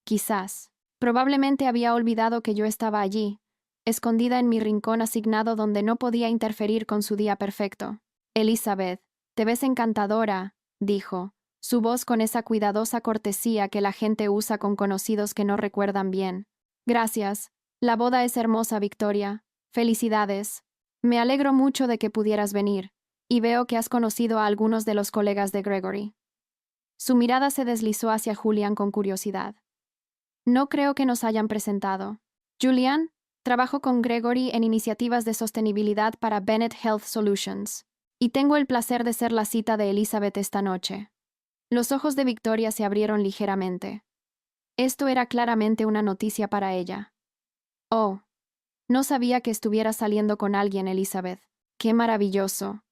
Quizás. Probablemente había olvidado que yo estaba allí, escondida en mi rincón asignado donde no podía interferir con su día perfecto. Elizabeth, te ves encantadora, dijo, su voz con esa cuidadosa cortesía que la gente usa con conocidos que no recuerdan bien. Gracias. La boda es hermosa, Victoria. Felicidades. Me alegro mucho de que pudieras venir, y veo que has conocido a algunos de los colegas de Gregory. Su mirada se deslizó hacia Julian con curiosidad. No creo que nos hayan presentado. Julian, trabajo con Gregory en iniciativas de sostenibilidad para Bennett Health Solutions, y tengo el placer de ser la cita de Elizabeth esta noche. Los ojos de Victoria se abrieron ligeramente. Esto era claramente una noticia para ella. Oh, no sabía que estuviera saliendo con alguien, Elizabeth. ¡Qué maravilloso!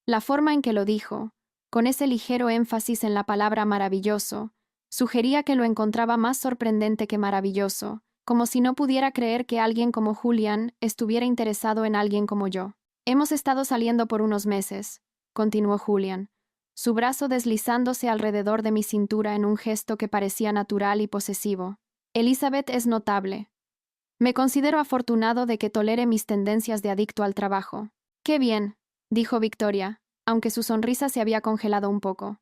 La forma en que lo dijo, con ese ligero énfasis en la palabra maravilloso, sugería que lo encontraba más sorprendente que maravilloso, como si no pudiera creer que alguien como Julian estuviera interesado en alguien como yo. Hemos estado saliendo por unos meses, continuó Julian, su brazo deslizándose alrededor de mi cintura en un gesto que parecía natural y posesivo. Elizabeth es notable. Me considero afortunado de que tolere mis tendencias de adicto al trabajo. ¡Qué bien!, dijo Victoria, aunque su sonrisa se había congelado un poco.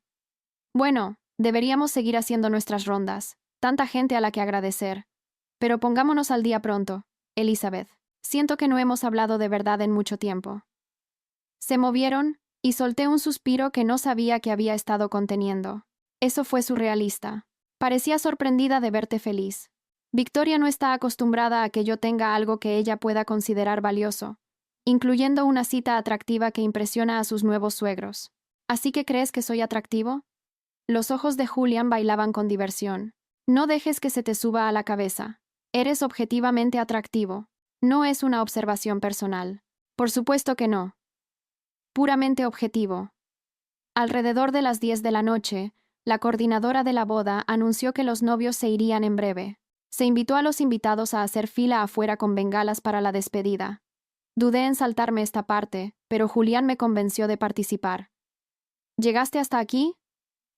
Bueno, deberíamos seguir haciendo nuestras rondas. Tanta gente a la que agradecer. Pero pongámonos al día pronto, Elizabeth. Siento que no hemos hablado de verdad en mucho tiempo. Se movieron, y solté un suspiro que no sabía que había estado conteniendo. Eso fue surrealista. Parecía sorprendida de verte feliz. Victoria no está acostumbrada a que yo tenga algo que ella pueda considerar valioso, incluyendo una cita atractiva que impresiona a sus nuevos suegros. ¿Así que crees que soy atractivo? Los ojos de Julian bailaban con diversión. No dejes que se te suba a la cabeza. Eres objetivamente atractivo. No es una observación personal. Por supuesto que no. Puramente objetivo. Alrededor de las 10 de la noche, la coordinadora de la boda anunció que los novios se irían en breve. Se invitó a los invitados a hacer fila afuera con bengalas para la despedida. Dudé en saltarme esta parte, pero Julián me convenció de participar. ¿Llegaste hasta aquí?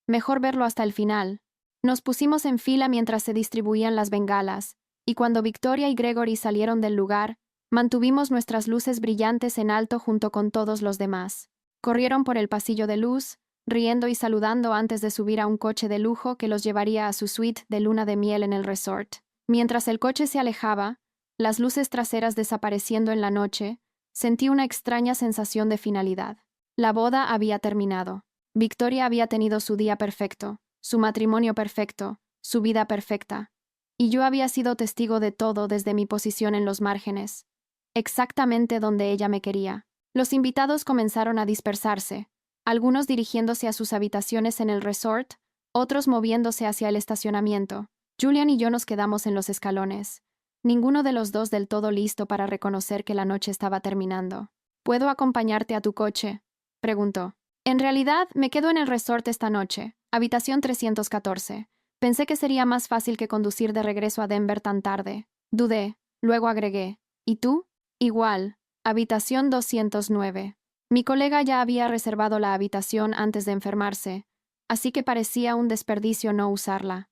Mejor verlo hasta el final. Nos pusimos en fila mientras se distribuían las bengalas, y cuando Victoria y Gregory salieron del lugar, mantuvimos nuestras luces brillantes en alto junto con todos los demás. Corrieron por el pasillo de luz, riendo y saludando antes de subir a un coche de lujo que los llevaría a su suite de luna de miel en el resort. Mientras el coche se alejaba, las luces traseras desapareciendo en la noche, sentí una extraña sensación de finalidad. La boda había terminado. Victoria había tenido su día perfecto, su matrimonio perfecto, su vida perfecta. Y yo había sido testigo de todo desde mi posición en los márgenes, exactamente donde ella me quería. Los invitados comenzaron a dispersarse, algunos dirigiéndose a sus habitaciones en el resort, otros moviéndose hacia el estacionamiento. Julian y yo nos quedamos en los escalones. Ninguno de los dos del todo listo para reconocer que la noche estaba terminando. ¿Puedo acompañarte a tu coche?, preguntó. En realidad, me quedo en el resort esta noche, habitación 314. Pensé que sería más fácil que conducir de regreso a Denver tan tarde. Dudé, luego agregué. ¿Y tú? Igual, habitación 209. Mi colega ya había reservado la habitación antes de enfermarse, así que parecía un desperdicio no usarla.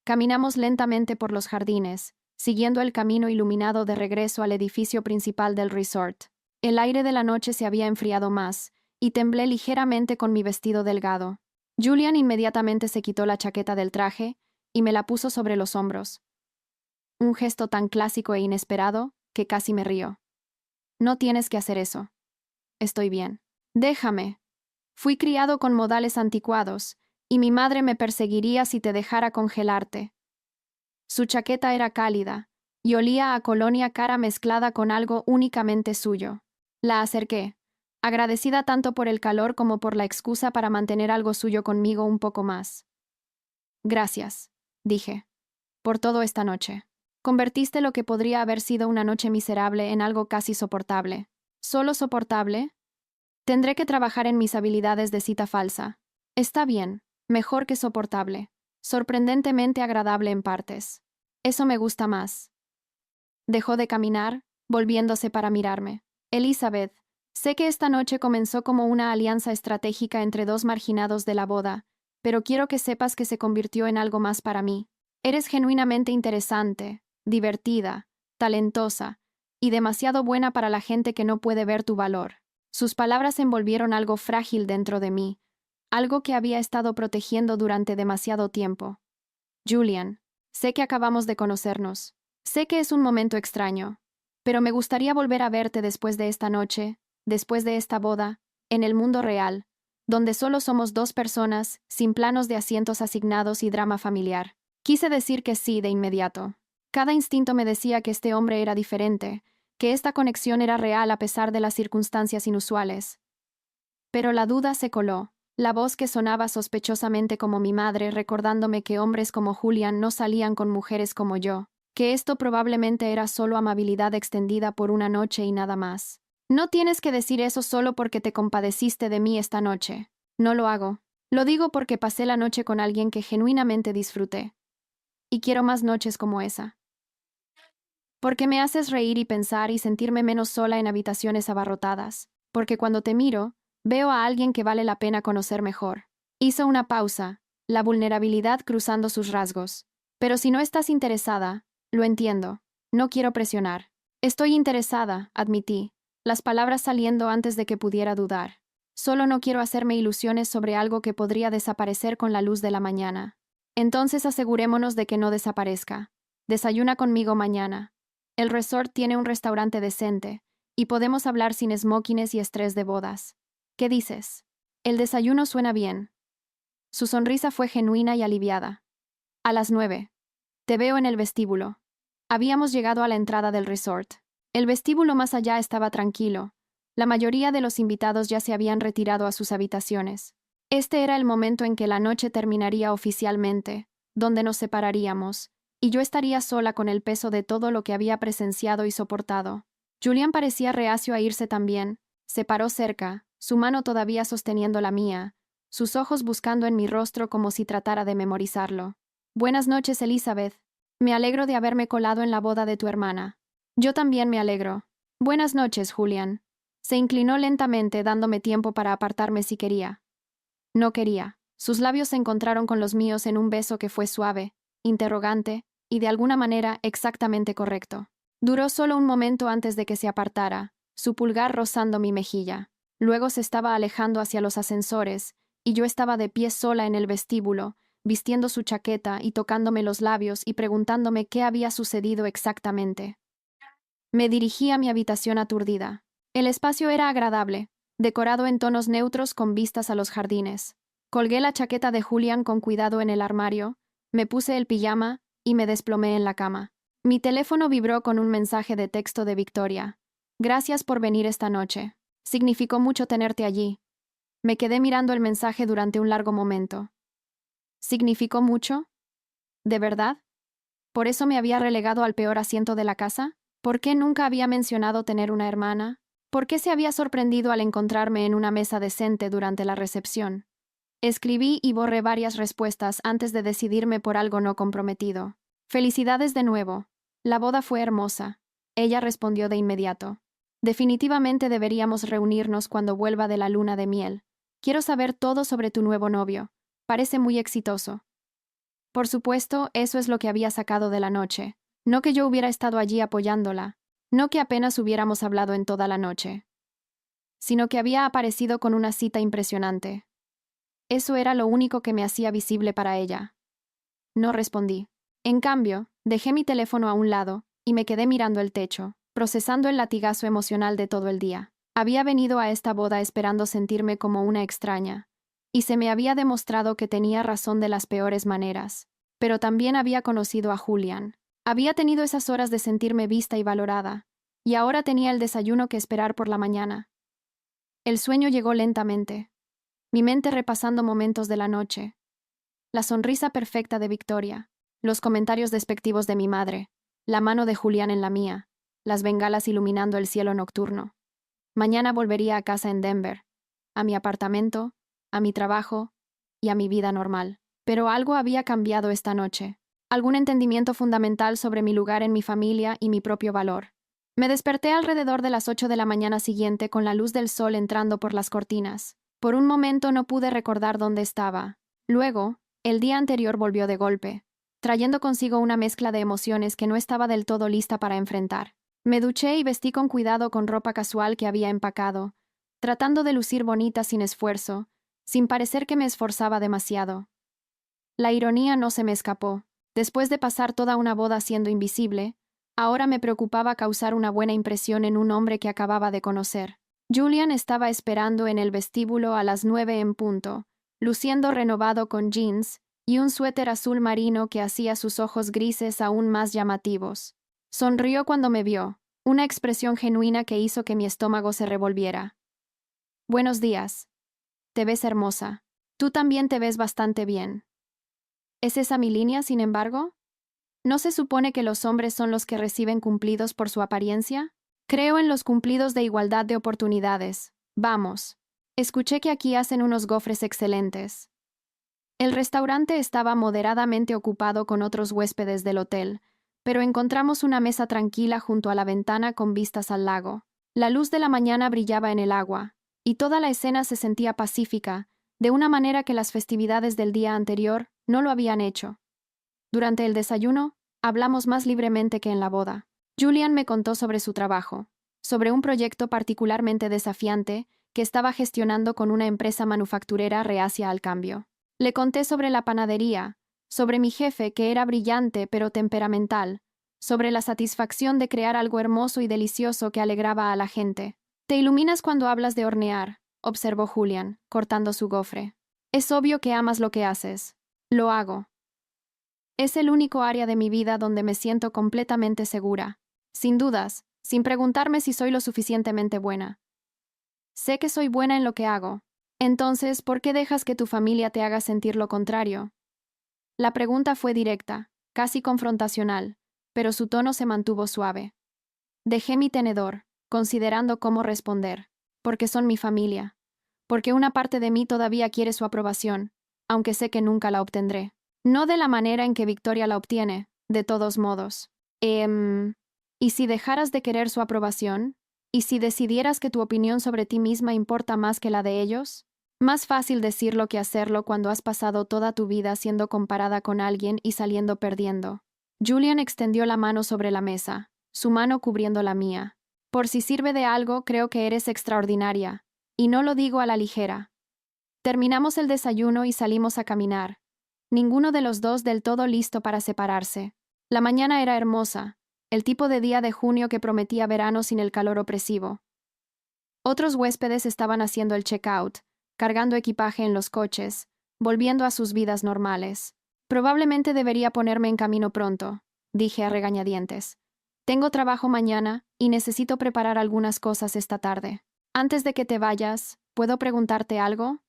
Caminamos lentamente por los jardines, siguiendo el camino iluminado de regreso al edificio principal del resort. El aire de la noche se había enfriado más, y temblé ligeramente con mi vestido delgado. Julian inmediatamente se quitó la chaqueta del traje y me la puso sobre los hombros. Un gesto tan clásico e inesperado que casi me río. No tienes que hacer eso. Estoy bien. Déjame. Fui criado con modales anticuados, y mi madre me perseguiría si te dejara congelarte. Su chaqueta era cálida, y olía a colonia cara mezclada con algo únicamente suyo. La acerqué, agradecida tanto por el calor como por la excusa para mantener algo suyo conmigo un poco más. Gracias, dije, por todo esta noche. Convertiste lo que podría haber sido una noche miserable en algo casi soportable. ¿Solo soportable? Tendré que trabajar en mis habilidades de cita falsa. Está bien, mejor que soportable. Sorprendentemente agradable en partes. Eso me gusta más. Dejó de caminar, volviéndose para mirarme. Elizabeth, sé que esta noche comenzó como una alianza estratégica entre dos marginados de la boda, pero quiero que sepas que se convirtió en algo más para mí. Eres genuinamente interesante, divertida, talentosa, y demasiado buena para la gente que no puede ver tu valor. Sus palabras envolvieron algo frágil dentro de mí, algo que había estado protegiendo durante demasiado tiempo. Julian, sé que acabamos de conocernos. Sé que es un momento extraño, pero me gustaría volver a verte después de esta noche, después de esta boda, en el mundo real, donde solo somos dos personas, sin planos de asientos asignados y drama familiar. Quise decir que sí de inmediato. Cada instinto me decía que este hombre era diferente, que esta conexión era real a pesar de las circunstancias inusuales. Pero la duda se coló. La voz que sonaba sospechosamente como mi madre recordándome que hombres como Julian no salían con mujeres como yo, que esto probablemente era solo amabilidad extendida por una noche y nada más. No tienes que decir eso solo porque te compadeciste de mí esta noche. No lo hago. Lo digo porque pasé la noche con alguien que genuinamente disfruté. Y quiero más noches como esa. Porque me haces reír y pensar y sentirme menos sola en habitaciones abarrotadas. Porque cuando te miro, veo a alguien que vale la pena conocer mejor. Hizo una pausa, la vulnerabilidad cruzando sus rasgos. Pero si no estás interesada, lo entiendo. No quiero presionar. Estoy interesada, admití, las palabras saliendo antes de que pudiera dudar. Solo no quiero hacerme ilusiones sobre algo que podría desaparecer con la luz de la mañana. Entonces asegurémonos de que no desaparezca. Desayuna conmigo mañana. El resort tiene un restaurante decente, y podemos hablar sin smokines y estrés de bodas. ¿Qué dices? El desayuno suena bien. Su sonrisa fue genuina y aliviada. A las 9. Te veo en el vestíbulo. Habíamos llegado a la entrada del resort. El vestíbulo más allá estaba tranquilo. La mayoría de los invitados ya se habían retirado a sus habitaciones. Este era el momento en que la noche terminaría oficialmente, donde nos separaríamos, y yo estaría sola con el peso de todo lo que había presenciado y soportado. Julian parecía reacio a irse también. Se paró cerca, su mano todavía sosteniendo la mía, sus ojos buscando en mi rostro como si tratara de memorizarlo. Buenas noches, Elizabeth. Me alegro de haberme colado en la boda de tu hermana. Yo también me alegro. Buenas noches, Julian. Se inclinó lentamente, dándome tiempo para apartarme si quería. No quería. Sus labios se encontraron con los míos en un beso que fue suave, interrogante, y de alguna manera exactamente correcto. Duró solo un momento antes de que se apartara, su pulgar rozando mi mejilla. Luego se estaba alejando hacia los ascensores, y yo estaba de pie sola en el vestíbulo, vistiendo su chaqueta y tocándome los labios y preguntándome qué había sucedido exactamente. Me dirigí a mi habitación aturdida. El espacio era agradable, decorado en tonos neutros con vistas a los jardines. Colgué la chaqueta de Julian con cuidado en el armario, me puse el pijama y me desplomé en la cama. Mi teléfono vibró con un mensaje de texto de Victoria. Gracias por venir esta noche. Significó mucho tenerte allí. Me quedé mirando el mensaje durante un largo momento. ¿Significó mucho? ¿De verdad? ¿Por eso me había relegado al peor asiento de la casa? ¿Por qué nunca había mencionado tener una hermana? ¿Por qué se había sorprendido al encontrarme en una mesa decente durante la recepción? Escribí y borré varias respuestas antes de decidirme por algo no comprometido. Felicidades de nuevo. La boda fue hermosa. Ella respondió de inmediato. Definitivamente deberíamos reunirnos cuando vuelva de la luna de miel. Quiero saber todo sobre tu nuevo novio. Parece muy exitoso. Por supuesto, eso es lo que había sacado de la noche. No que yo hubiera estado allí apoyándola, no que apenas hubiéramos hablado en toda la noche, sino que había aparecido con una cita impresionante. Eso era lo único que me hacía visible para ella. No respondí. En cambio, dejé mi teléfono a un lado y me quedé mirando el techo, procesando el latigazo emocional de todo el día. Había venido a esta boda esperando sentirme como una extraña, y se me había demostrado que tenía razón de las peores maneras. Pero también había conocido a Julian. Había tenido esas horas de sentirme vista y valorada, y ahora tenía el desayuno que esperar por la mañana. El sueño llegó lentamente, mi mente repasando momentos de la noche. La sonrisa perfecta de Victoria, los comentarios despectivos de mi madre, la mano de Julián en la mía, las bengalas iluminando el cielo nocturno. Mañana volvería a casa en Denver, a mi apartamento, a mi trabajo y a mi vida normal. Pero algo había cambiado esta noche. Algún entendimiento fundamental sobre mi lugar en mi familia y mi propio valor. Me desperté alrededor de las 8 de la mañana siguiente con la luz del sol entrando por las cortinas. Por un momento no pude recordar dónde estaba. Luego, el día anterior volvió de golpe, trayendo consigo una mezcla de emociones que no estaba del todo lista para enfrentar. Me duché y vestí con cuidado con ropa casual que había empacado, tratando de lucir bonita sin esfuerzo, sin parecer que me esforzaba demasiado. La ironía no se me escapó. Después de pasar toda una boda siendo invisible, ahora me preocupaba causar una buena impresión en un hombre que acababa de conocer. Julian estaba esperando en el vestíbulo a las 9 en punto, luciendo renovado con jeans y un suéter azul marino que hacía sus ojos grises aún más llamativos. Sonrió cuando me vio, una expresión genuina que hizo que mi estómago se revolviera. Buenos días. Te ves hermosa. Tú también te ves bastante bien. ¿Es esa mi línea, sin embargo? ¿No se supone que los hombres son los que reciben cumplidos por su apariencia? Creo en los cumplidos de igualdad de oportunidades. Vamos. Escuché que aquí hacen unos gofres excelentes. El restaurante estaba moderadamente ocupado con otros huéspedes del hotel, pero encontramos una mesa tranquila junto a la ventana con vistas al lago. La luz de la mañana brillaba en el agua, y toda la escena se sentía pacífica, de una manera que las festividades del día anterior no lo habían hecho. Durante el desayuno, hablamos más libremente que en la boda. Julian me contó sobre su trabajo, sobre un proyecto particularmente desafiante que estaba gestionando con una empresa manufacturera reacia al cambio. Le conté sobre la panadería, sobre mi jefe que era brillante pero temperamental, sobre la satisfacción de crear algo hermoso y delicioso que alegraba a la gente. Te iluminas cuando hablas de hornear, observó Julian, cortando su gofre. Es obvio que amas lo que haces. Lo hago. Es el único área de mi vida donde me siento completamente segura. Sin dudas, sin preguntarme si soy lo suficientemente buena. Sé que soy buena en lo que hago. Entonces, ¿por qué dejas que tu familia te haga sentir lo contrario? La pregunta fue directa, casi confrontacional, pero su tono se mantuvo suave. Dejé mi tenedor, considerando cómo responder. Porque son mi familia. Porque una parte de mí todavía quiere su aprobación, aunque sé que nunca la obtendré. No de la manera en que Victoria la obtiene, de todos modos. ¿Y si dejaras de querer su aprobación? ¿Y si decidieras que tu opinión sobre ti misma importa más que la de ellos? Más fácil decirlo que hacerlo cuando has pasado toda tu vida siendo comparada con alguien y saliendo perdiendo. Julian extendió la mano sobre la mesa, su mano cubriendo la mía. Por si sirve de algo, creo que eres extraordinaria. Y no lo digo a la ligera. Terminamos el desayuno y salimos a caminar. Ninguno de los dos del todo listo para separarse. La mañana era hermosa, el tipo de día de junio que prometía verano sin el calor opresivo. Otros huéspedes estaban haciendo el check-out, cargando equipaje en los coches, volviendo a sus vidas normales. Probablemente debería ponerme en camino pronto, dije a regañadientes. Tengo trabajo mañana y necesito preparar algunas cosas esta tarde. Antes de que te vayas, ¿puedo preguntarte algo?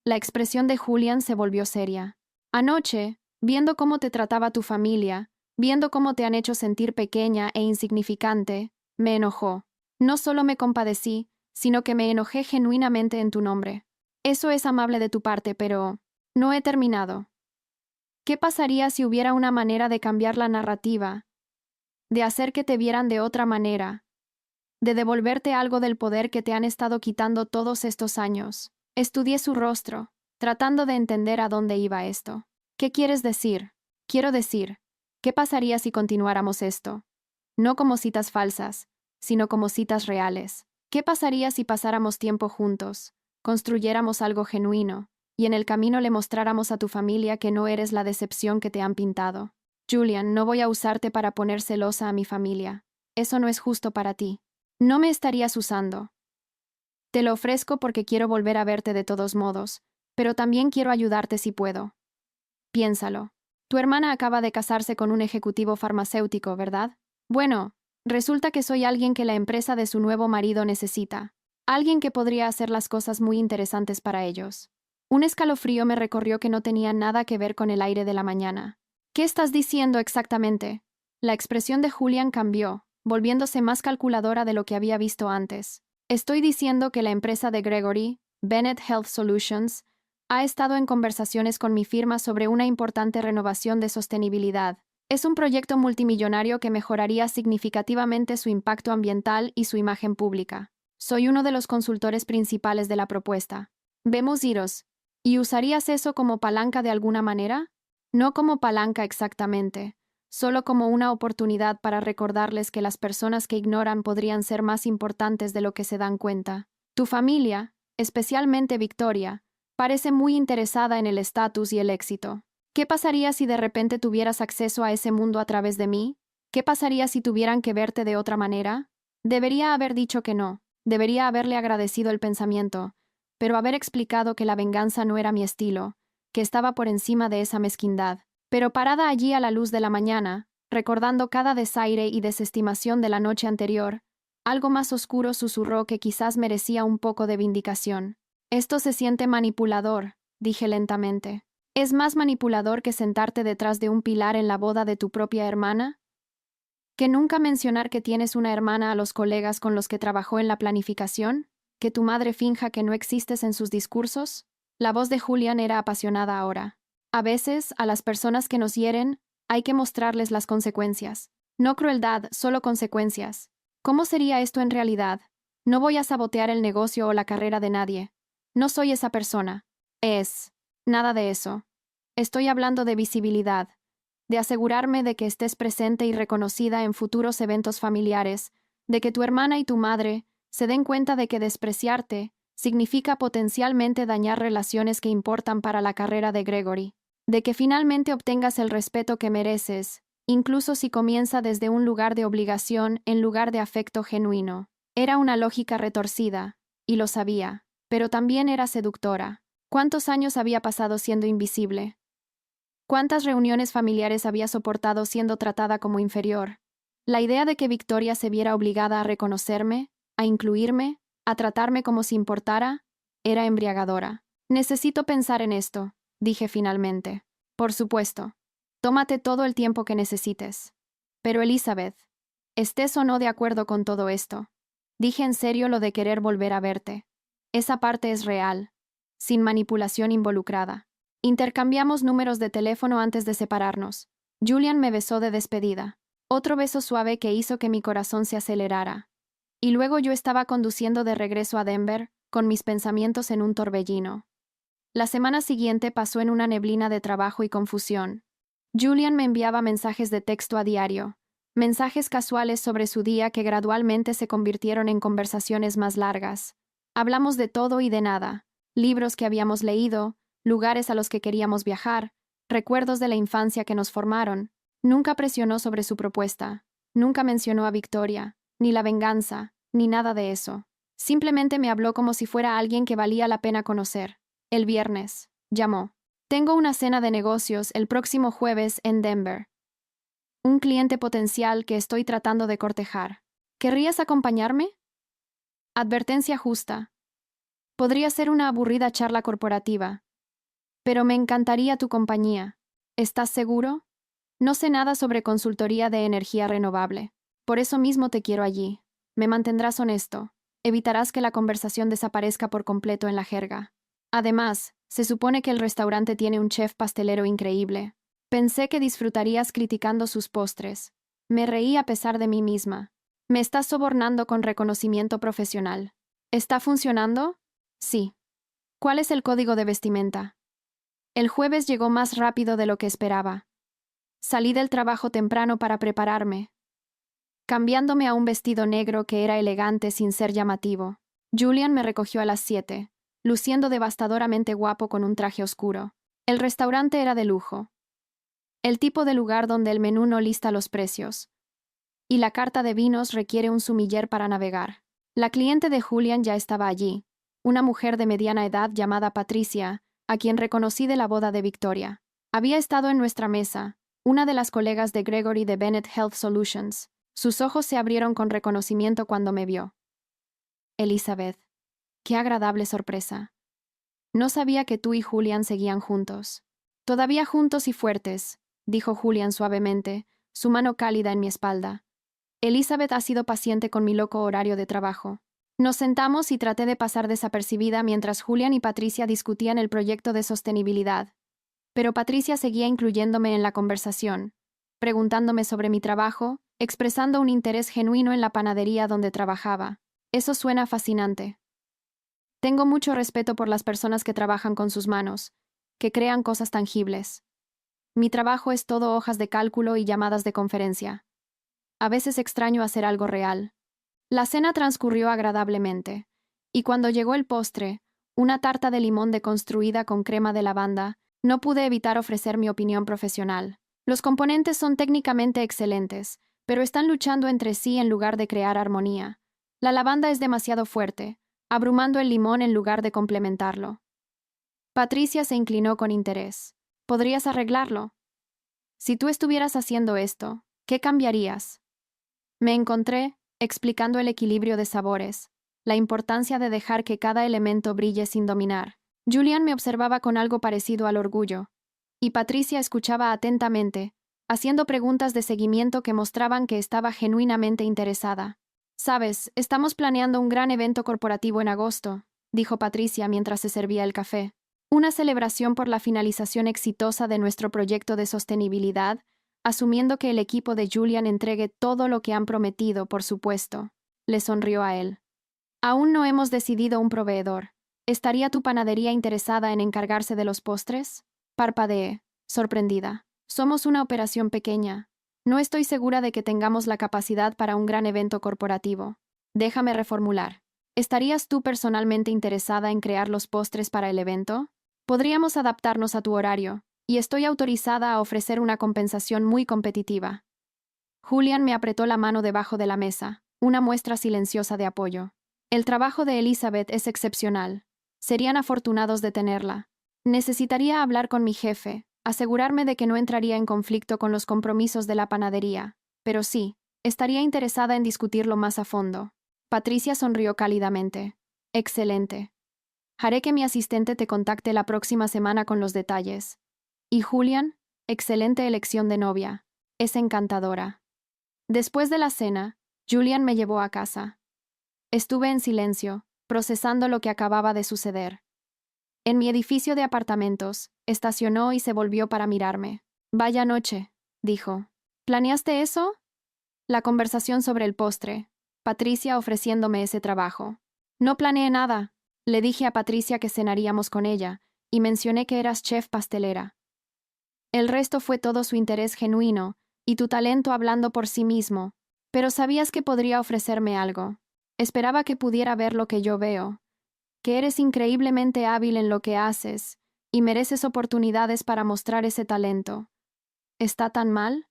La expresión de Julian se volvió seria. Anoche, viendo cómo te trataba tu familia, viendo cómo te han hecho sentir pequeña e insignificante, me enojó. No solo me compadecí, sino que me enojé genuinamente en tu nombre. Eso es amable de tu parte, pero no he terminado. ¿Qué pasaría si hubiera una manera de cambiar la narrativa, de hacer que te vieran de otra manera, de devolverte algo del poder que te han estado quitando todos estos años? Estudié su rostro, tratando de entender a dónde iba esto. ¿Qué quieres decir? Quiero decir, ¿qué pasaría si continuáramos esto? No como citas falsas, sino como citas reales. ¿Qué pasaría si pasáramos tiempo juntos, construyéramos algo genuino, y en el camino le mostráramos a tu familia que no eres la decepción que te han pintado? Julian, no voy a usarte para poner celosa a mi familia. Eso no es justo para ti. No me estarías usando. Te lo ofrezco porque quiero volver a verte de todos modos, pero también quiero ayudarte si puedo. Piénsalo. Tu hermana acaba de casarse con un ejecutivo farmacéutico, ¿verdad? Bueno, resulta que soy alguien que la empresa de su nuevo marido necesita. Alguien que podría hacer las cosas muy interesantes para ellos. Un escalofrío me recorrió que no tenía nada que ver con el aire de la mañana. ¿Qué estás diciendo exactamente? La expresión de Julian cambió, volviéndose más calculadora de lo que había visto antes. Estoy diciendo que la empresa de Gregory, Bennett Health Solutions, ha estado en conversaciones con mi firma sobre una importante renovación de sostenibilidad. Es un proyecto multimillonario que mejoraría significativamente su impacto ambiental y su imagen pública. Soy uno de los consultores principales de la propuesta. Vemos iros. ¿Y usarías eso como palanca de alguna manera? No como palanca exactamente, solo como una oportunidad para recordarles que las personas que ignoran podrían ser más importantes de lo que se dan cuenta. Tu familia, especialmente Victoria, parece muy interesada en el estatus y el éxito. ¿Qué pasaría si de repente tuvieras acceso a ese mundo a través de mí? ¿Qué pasaría si tuvieran que verte de otra manera? Debería haber dicho que no, debería haberle agradecido el pensamiento, pero haber explicado que la venganza no era mi estilo, que estaba por encima de esa mezquindad. Pero parada allí a la luz de la mañana, recordando cada desaire y desestimación de la noche anterior, algo más oscuro susurró que quizás merecía un poco de vindicación. Esto se siente manipulador, dije lentamente. ¿Es más manipulador que sentarte detrás de un pilar en la boda de tu propia hermana? ¿Que nunca mencionar que tienes una hermana a los colegas con los que trabajó en la planificación? ¿Que tu madre finja que no existes en sus discursos? La voz de Julian era apasionada ahora. A veces, a las personas que nos hieren, hay que mostrarles las consecuencias. No crueldad, solo consecuencias. ¿Cómo sería esto en realidad? No voy a sabotear el negocio o la carrera de nadie. No soy esa persona. Nada de eso. Estoy hablando de visibilidad, de asegurarme de que estés presente y reconocida en futuros eventos familiares, de que tu hermana y tu madre se den cuenta de que despreciarte significa potencialmente dañar relaciones que importan para la carrera de Gregory, de que finalmente obtengas el respeto que mereces, incluso si comienza desde un lugar de obligación en lugar de afecto genuino. Era una lógica retorcida, y lo sabía, pero también era seductora. ¿Cuántos años había pasado siendo invisible? ¿Cuántas reuniones familiares había soportado siendo tratada como inferior? La idea de que Victoria se viera obligada a reconocerme, a incluirme, a tratarme como si importara, era embriagadora. Necesito pensar en esto, dije finalmente. Por supuesto. Tómate todo el tiempo que necesites. Pero Elizabeth, estés o no de acuerdo con todo esto, dije en serio lo de querer volver a verte. Esa parte es real, sin manipulación involucrada. Intercambiamos números de teléfono antes de separarnos. Julian me besó de despedida. Otro beso suave que hizo que mi corazón se acelerara. Y luego yo estaba conduciendo de regreso a Denver, con mis pensamientos en un torbellino. La semana siguiente pasó en una neblina de trabajo y confusión. Julian me enviaba mensajes de texto a diario, mensajes casuales sobre su día que gradualmente se convirtieron en conversaciones más largas. Hablamos de todo y de nada, libros que habíamos leído, lugares a los que queríamos viajar, recuerdos de la infancia que nos formaron. Nunca presionó sobre su propuesta, nunca mencionó a Victoria, ni la venganza, ni nada de eso. Simplemente me habló como si fuera alguien que valía la pena conocer. El viernes, llamó. Tengo una cena de negocios el próximo jueves en Denver. Un cliente potencial que estoy tratando de cortejar. ¿Querrías acompañarme? Advertencia justa. Podría ser una aburrida charla corporativa. Pero me encantaría tu compañía. ¿Estás seguro? No sé nada sobre consultoría de energía renovable. Por eso mismo te quiero allí. Me mantendrás honesto. Evitarás que la conversación desaparezca por completo en la jerga. Además, se supone que el restaurante tiene un chef pastelero increíble. Pensé que disfrutarías criticando sus postres. Me reí a pesar de mí misma. Me estás sobornando con reconocimiento profesional. ¿Está funcionando? Sí. ¿Cuál es el código de vestimenta? El jueves llegó más rápido de lo que esperaba. Salí del trabajo temprano para prepararme, cambiándome a un vestido negro que era elegante sin ser llamativo. Julian me recogió a las 7, luciendo devastadoramente guapo con un traje oscuro. El restaurante era de lujo. El tipo de lugar donde el menú no lista los precios. Y la carta de vinos requiere un sumiller para navegar. La cliente de Julian ya estaba allí, una mujer de mediana edad llamada Patricia, a quien reconocí de la boda de Victoria. Había estado en nuestra mesa, una de las colegas de Gregory de Bennett Health Solutions. Sus ojos se abrieron con reconocimiento cuando me vio. Elizabeth, qué agradable sorpresa. No sabía que tú y Julian seguían juntos. Todavía juntos y fuertes, dijo Julian suavemente, su mano cálida en mi espalda. Elizabeth ha sido paciente con mi loco horario de trabajo. Nos sentamos y traté de pasar desapercibida mientras Julian y Patricia discutían el proyecto de sostenibilidad. Pero Patricia seguía incluyéndome en la conversación, preguntándome sobre mi trabajo, expresando un interés genuino en la panadería donde trabajaba. Eso suena fascinante. Tengo mucho respeto por las personas que trabajan con sus manos, que crean cosas tangibles. Mi trabajo es todo hojas de cálculo y llamadas de conferencia. A veces extraño hacer algo real. La cena transcurrió agradablemente, y cuando llegó el postre, una tarta de limón deconstruida con crema de lavanda, no pude evitar ofrecer mi opinión profesional. Los componentes son técnicamente excelentes, pero están luchando entre sí en lugar de crear armonía. La lavanda es demasiado fuerte, abrumando el limón en lugar de complementarlo. Patricia se inclinó con interés. ¿Podrías arreglarlo? Si tú estuvieras haciendo esto, ¿qué cambiarías? Me encontré, explicando el equilibrio de sabores, la importancia de dejar que cada elemento brille sin dominar. Julian me observaba con algo parecido al orgullo, y Patricia escuchaba atentamente, haciendo preguntas de seguimiento que mostraban que estaba genuinamente interesada. Sabes, estamos planeando un gran evento corporativo en agosto, dijo Patricia mientras se servía el café. Una celebración por la finalización exitosa de nuestro proyecto de sostenibilidad, asumiendo que el equipo de Julian entregue todo lo que han prometido, por supuesto. Le sonrió a él. Aún no hemos decidido un proveedor. ¿Estaría tu panadería interesada en encargarse de los postres? Parpadeé, sorprendida. Somos una operación pequeña. No estoy segura de que tengamos la capacidad para un gran evento corporativo. Déjame reformular. ¿Estarías tú personalmente interesada en crear los postres para el evento? Podríamos adaptarnos a tu horario, y estoy autorizada a ofrecer una compensación muy competitiva. Julian me apretó la mano debajo de la mesa, una muestra silenciosa de apoyo. El trabajo de Elizabeth es excepcional. Serían afortunados de tenerla. Necesitaría hablar con mi jefe, asegurarme de que no entraría en conflicto con los compromisos de la panadería, pero sí, estaría interesada en discutirlo más a fondo. Patricia sonrió cálidamente. Excelente. Haré que mi asistente te contacte la próxima semana con los detalles. Y Julian, excelente elección de novia. Es encantadora. Después de la cena, Julian me llevó a casa. Estuve en silencio, procesando lo que acababa de suceder. En mi edificio de apartamentos, estacionó y se volvió para mirarme. Vaya noche, dijo. ¿Planeaste eso? La conversación sobre el postre. Patricia ofreciéndome ese trabajo. No planeé nada. Le dije a Patricia que cenaríamos con ella, y mencioné que eras chef pastelera. El resto fue todo su interés genuino, y tu talento hablando por sí mismo. Pero sabías que podría ofrecerme algo. Esperaba que pudiera ver lo que yo veo. Que eres increíblemente hábil en lo que haces, y mereces oportunidades para mostrar ese talento. ¿Está tan mal?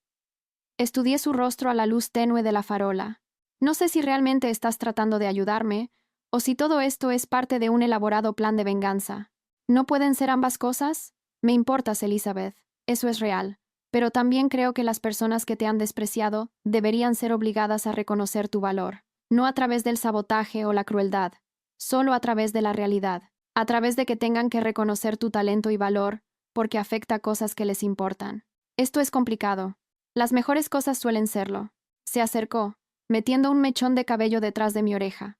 Estudié su rostro a la luz tenue de la farola. No sé si realmente estás tratando de ayudarme, o si todo esto es parte de un elaborado plan de venganza. ¿No pueden ser ambas cosas? Me importas, Elizabeth. Eso es real. Pero también creo que las personas que te han despreciado deberían ser obligadas a reconocer tu valor. No a través del sabotaje o la crueldad, solo a través de la realidad. A través de que tengan que reconocer tu talento y valor, porque afecta cosas que les importan. Esto es complicado. Las mejores cosas suelen serlo. Se acercó, metiendo un mechón de cabello detrás de mi oreja.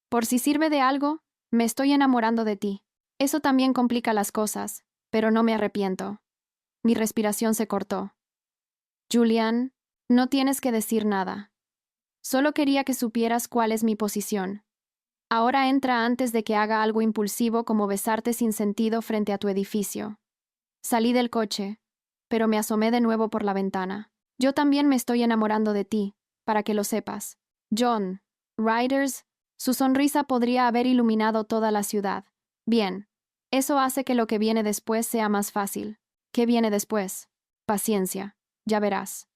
Por si sirve de algo, me estoy enamorando de ti. Eso también complica las cosas, pero no me arrepiento. Mi respiración se cortó. Julian, no tienes que decir nada. Solo quería que supieras cuál es mi posición. Ahora entra antes de que haga algo impulsivo como besarte sin sentido frente a tu edificio. Salí del coche, pero me asomé de nuevo por la ventana. Yo también me estoy enamorando de ti, para que lo sepas. John, Riders, su sonrisa podría haber iluminado toda la ciudad. Bien, eso hace que lo que viene después sea más fácil. ¿Qué viene después? Paciencia, ya verás.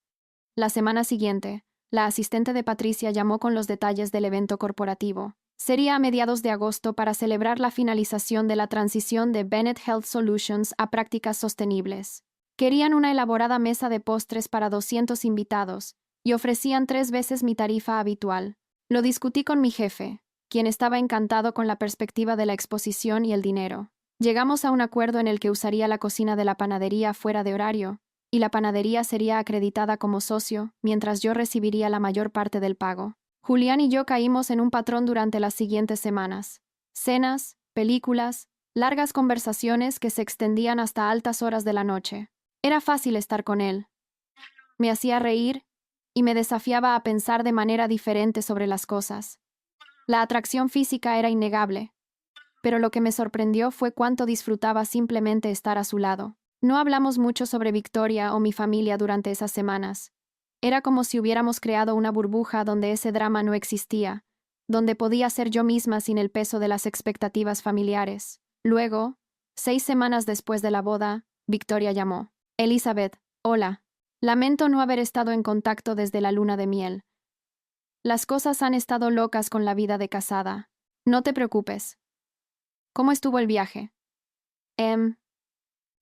La semana siguiente, la asistente de Patricia llamó con los detalles del evento corporativo. Sería a mediados de agosto para celebrar la finalización de la transición de Bennett Health Solutions a prácticas sostenibles. Querían una elaborada mesa de postres para 200 invitados, y ofrecían 3 veces mi tarifa habitual. Lo discutí con mi jefe, quien estaba encantado con la perspectiva de la exposición y el dinero. Llegamos a un acuerdo en el que usaría la cocina de la panadería fuera de horario, y la panadería sería acreditada como socio, mientras yo recibiría la mayor parte del pago. Julián y yo caímos en un patrón durante las siguientes semanas. Cenas, películas, largas conversaciones que se extendían hasta altas horas de la noche. Era fácil estar con él. Me hacía reír y me desafiaba a pensar de manera diferente sobre las cosas. La atracción física era innegable, pero lo que me sorprendió fue cuánto disfrutaba simplemente estar a su lado. No hablamos mucho sobre Victoria o mi familia durante esas semanas. Era como si hubiéramos creado una burbuja donde ese drama no existía, donde podía ser yo misma sin el peso de las expectativas familiares. Luego, 6 semanas después de la boda, Victoria llamó. Elizabeth, hola. Lamento no haber estado en contacto desde la luna de miel. Las cosas han estado locas con la vida de casada. No te preocupes. ¿Cómo estuvo el viaje?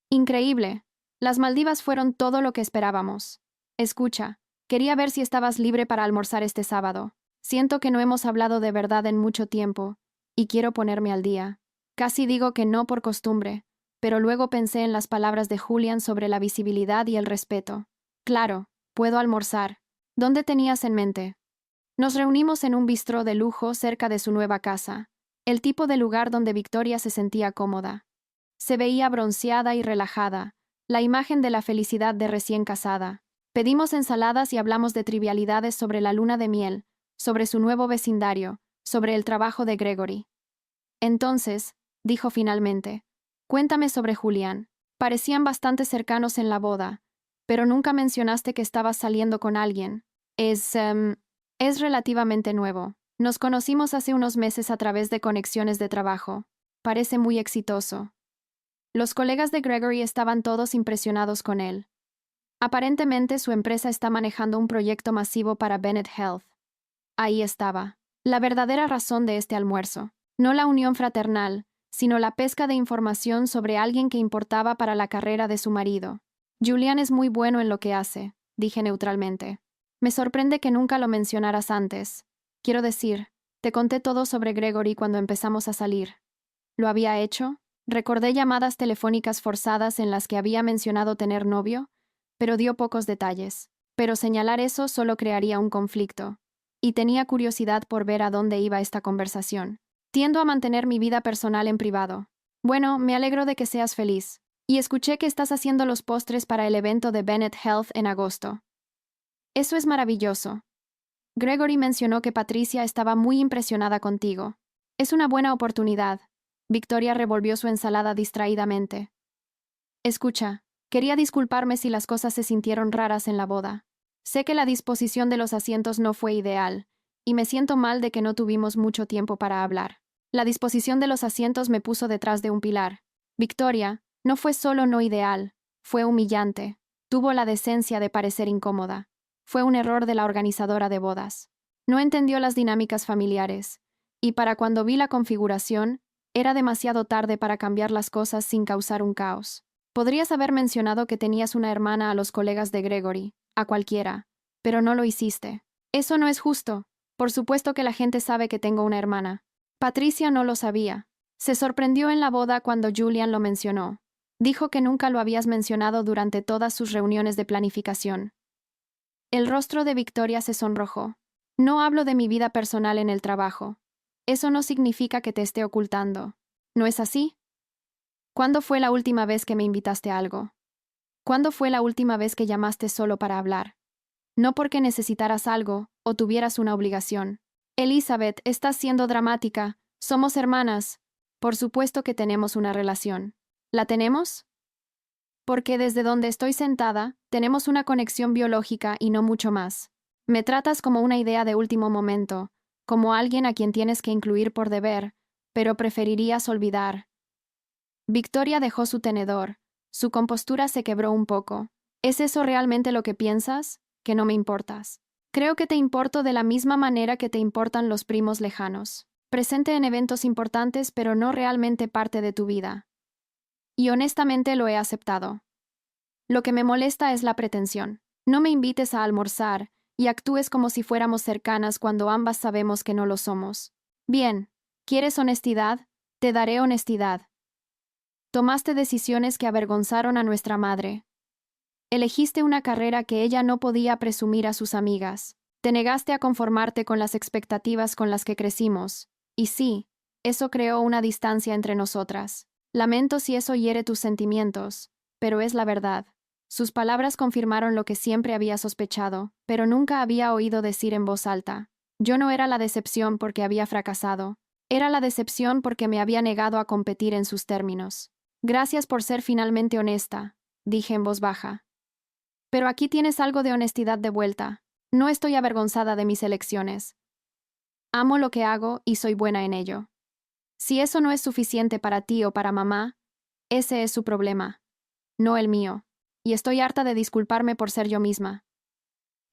Increíble. Las Maldivas fueron todo lo que esperábamos. Escucha, quería ver si estabas libre para almorzar este sábado. Siento que no hemos hablado de verdad en mucho tiempo, y quiero ponerme al día. Casi digo que no por costumbre, pero luego pensé en las palabras de Julian sobre la visibilidad y el respeto. Claro, puedo almorzar. ¿Dónde tenías en mente? Nos reunimos en un bistró de lujo cerca de su nueva casa, el tipo de lugar donde Victoria se sentía cómoda. Se veía bronceada y relajada, la imagen de la felicidad de recién casada. Pedimos ensaladas y hablamos de trivialidades sobre la luna de miel, sobre su nuevo vecindario, sobre el trabajo de Gregory. Entonces, dijo finalmente, cuéntame sobre Julián. Parecían bastante cercanos en la boda, pero nunca mencionaste que estabas saliendo con alguien. Es relativamente nuevo. Nos conocimos hace unos meses a través de conexiones de trabajo. Parece muy exitoso. Los colegas de Gregory estaban todos impresionados con él. Aparentemente su empresa está manejando un proyecto masivo para Bennett Health. Ahí estaba, la verdadera razón de este almuerzo. No la unión fraternal, sino la pesca de información sobre alguien que importaba para la carrera de su marido. Julian es muy bueno en lo que hace, dije neutralmente. Me sorprende que nunca lo mencionaras antes. Quiero decir, te conté todo sobre Gregory cuando empezamos a salir. ¿Lo había hecho? Recordé llamadas telefónicas forzadas en las que había mencionado tener novio, pero dio pocos detalles. Pero señalar eso solo crearía un conflicto. Y tenía curiosidad por ver a dónde iba esta conversación. Tiendo a mantener mi vida personal en privado. Bueno, me alegro de que seas feliz. Y escuché que estás haciendo los postres para el evento de Bennett Health en agosto. Eso es maravilloso. Gregory mencionó que Patricia estaba muy impresionada contigo. Es una buena oportunidad. Victoria revolvió su ensalada distraídamente. Escucha, quería disculparme si las cosas se sintieron raras en la boda. Sé que la disposición de los asientos no fue ideal, y me siento mal de que no tuvimos mucho tiempo para hablar. La disposición de los asientos me puso detrás de un pilar. Victoria, no fue solo no ideal, fue humillante. Tuvo la decencia de parecer incómoda. Fue un error de la organizadora de bodas. No entendió las dinámicas familiares, y para cuando vi la configuración, era demasiado tarde para cambiar las cosas sin causar un caos. Podrías haber mencionado que tenías una hermana a los colegas de Gregory, a cualquiera, pero no lo hiciste. Eso no es justo. Por supuesto que la gente sabe que tengo una hermana. Patricia no lo sabía. Se sorprendió en la boda cuando Julian lo mencionó. Dijo que nunca lo habías mencionado durante todas sus reuniones de planificación. El rostro de Victoria se sonrojó. No hablo de mi vida personal en el trabajo. Eso no significa que te esté ocultando. ¿No es así? ¿Cuándo fue la última vez que me invitaste a algo? ¿Cuándo fue la última vez que llamaste solo para hablar? No porque necesitaras algo o tuvieras una obligación. Elizabeth, estás siendo dramática. Somos hermanas. Por supuesto que tenemos una relación. ¿La tenemos? Porque desde donde estoy sentada, tenemos una conexión biológica y no mucho más. Me tratas como una idea de último momento, como alguien a quien tienes que incluir por deber, pero preferirías olvidar. Victoria dejó su tenedor. Su compostura se quebró un poco. ¿Es eso realmente lo que piensas? Que no me importas. Creo que te importo de la misma manera que te importan los primos lejanos. Presente en eventos importantes, pero no realmente parte de tu vida. Y honestamente lo he aceptado. Lo que me molesta es la pretensión. No me invites a almorzar y actúes como si fuéramos cercanas cuando ambas sabemos que no lo somos. Bien, ¿quieres honestidad? Te daré honestidad. Tomaste decisiones que avergonzaron a nuestra madre. Elegiste una carrera que ella no podía presumir a sus amigas. Te negaste a conformarte con las expectativas con las que crecimos. Y sí, eso creó una distancia entre nosotras. Lamento si eso hiere tus sentimientos, pero es la verdad. Sus palabras confirmaron lo que siempre había sospechado, pero nunca había oído decir en voz alta. Yo no era la decepción porque había fracasado. Era la decepción porque me había negado a competir en sus términos. Gracias por ser finalmente honesta, dije en voz baja. Pero aquí tienes algo de honestidad de vuelta. No estoy avergonzada de mis elecciones. Amo lo que hago y soy buena en ello. Si eso no es suficiente para ti o para mamá, ese es su problema, no el mío, y estoy harta de disculparme por ser yo misma.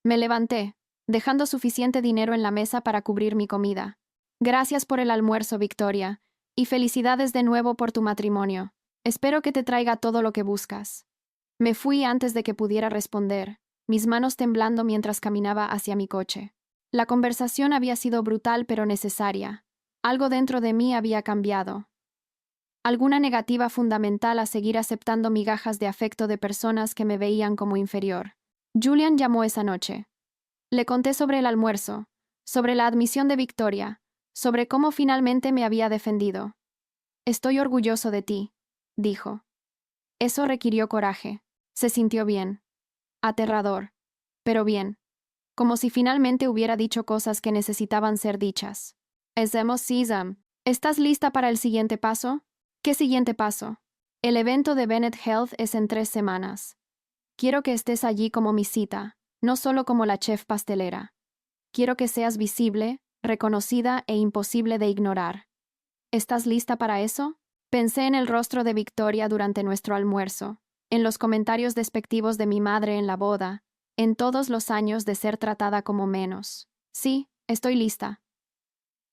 Me levanté, dejando suficiente dinero en la mesa para cubrir mi comida. Gracias por el almuerzo, Victoria, y felicidades de nuevo por tu matrimonio. Espero que te traiga todo lo que buscas. Me fui antes de que pudiera responder, mis manos temblando mientras caminaba hacia mi coche. La conversación había sido brutal pero necesaria. Algo dentro de mí había cambiado. Alguna negativa fundamental a seguir aceptando migajas de afecto de personas que me veían como inferior. Julian llamó esa noche. Le conté sobre el almuerzo, sobre la admisión de Victoria, sobre cómo finalmente me había defendido. Estoy orgulloso de ti, dijo. Eso requirió coraje. Se sintió bien. Aterrador. Pero bien. Como si finalmente hubiera dicho cosas que necesitaban ser dichas. Hacemos Sesam. ¿Estás lista para el siguiente paso? ¿Qué siguiente paso? El evento de Bennett Health es en 3 semanas. Quiero que estés allí como mi cita, no solo como la chef pastelera. Quiero que seas visible, reconocida e imposible de ignorar. ¿Estás lista para eso? Pensé en el rostro de Victoria durante nuestro almuerzo, en los comentarios despectivos de mi madre en la boda, en todos los años de ser tratada como menos. Sí, estoy lista.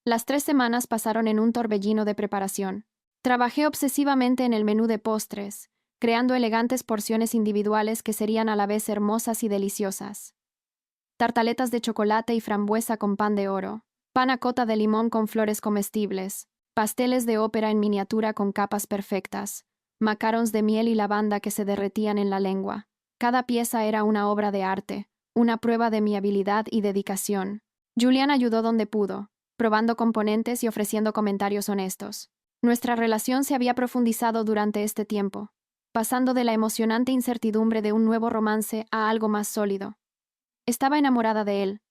Las 3 semanas pasaron en un torbellino de preparación. Trabajé obsesivamente en el menú de postres, creando elegantes porciones individuales que serían a la vez hermosas y deliciosas. Tartaletas de chocolate y frambuesa con pan de oro, panna cotta de limón con flores comestibles, pasteles de ópera en miniatura con capas perfectas, macarons de miel y lavanda que se derretían en la lengua. Cada pieza era una obra de arte, una prueba de mi habilidad y dedicación. Julian ayudó donde pudo, probando componentes y ofreciendo comentarios honestos. Nuestra relación se había profundizado durante este tiempo, pasando de la emocionante incertidumbre de un nuevo romance a algo más sólido. Estaba enamorada de él.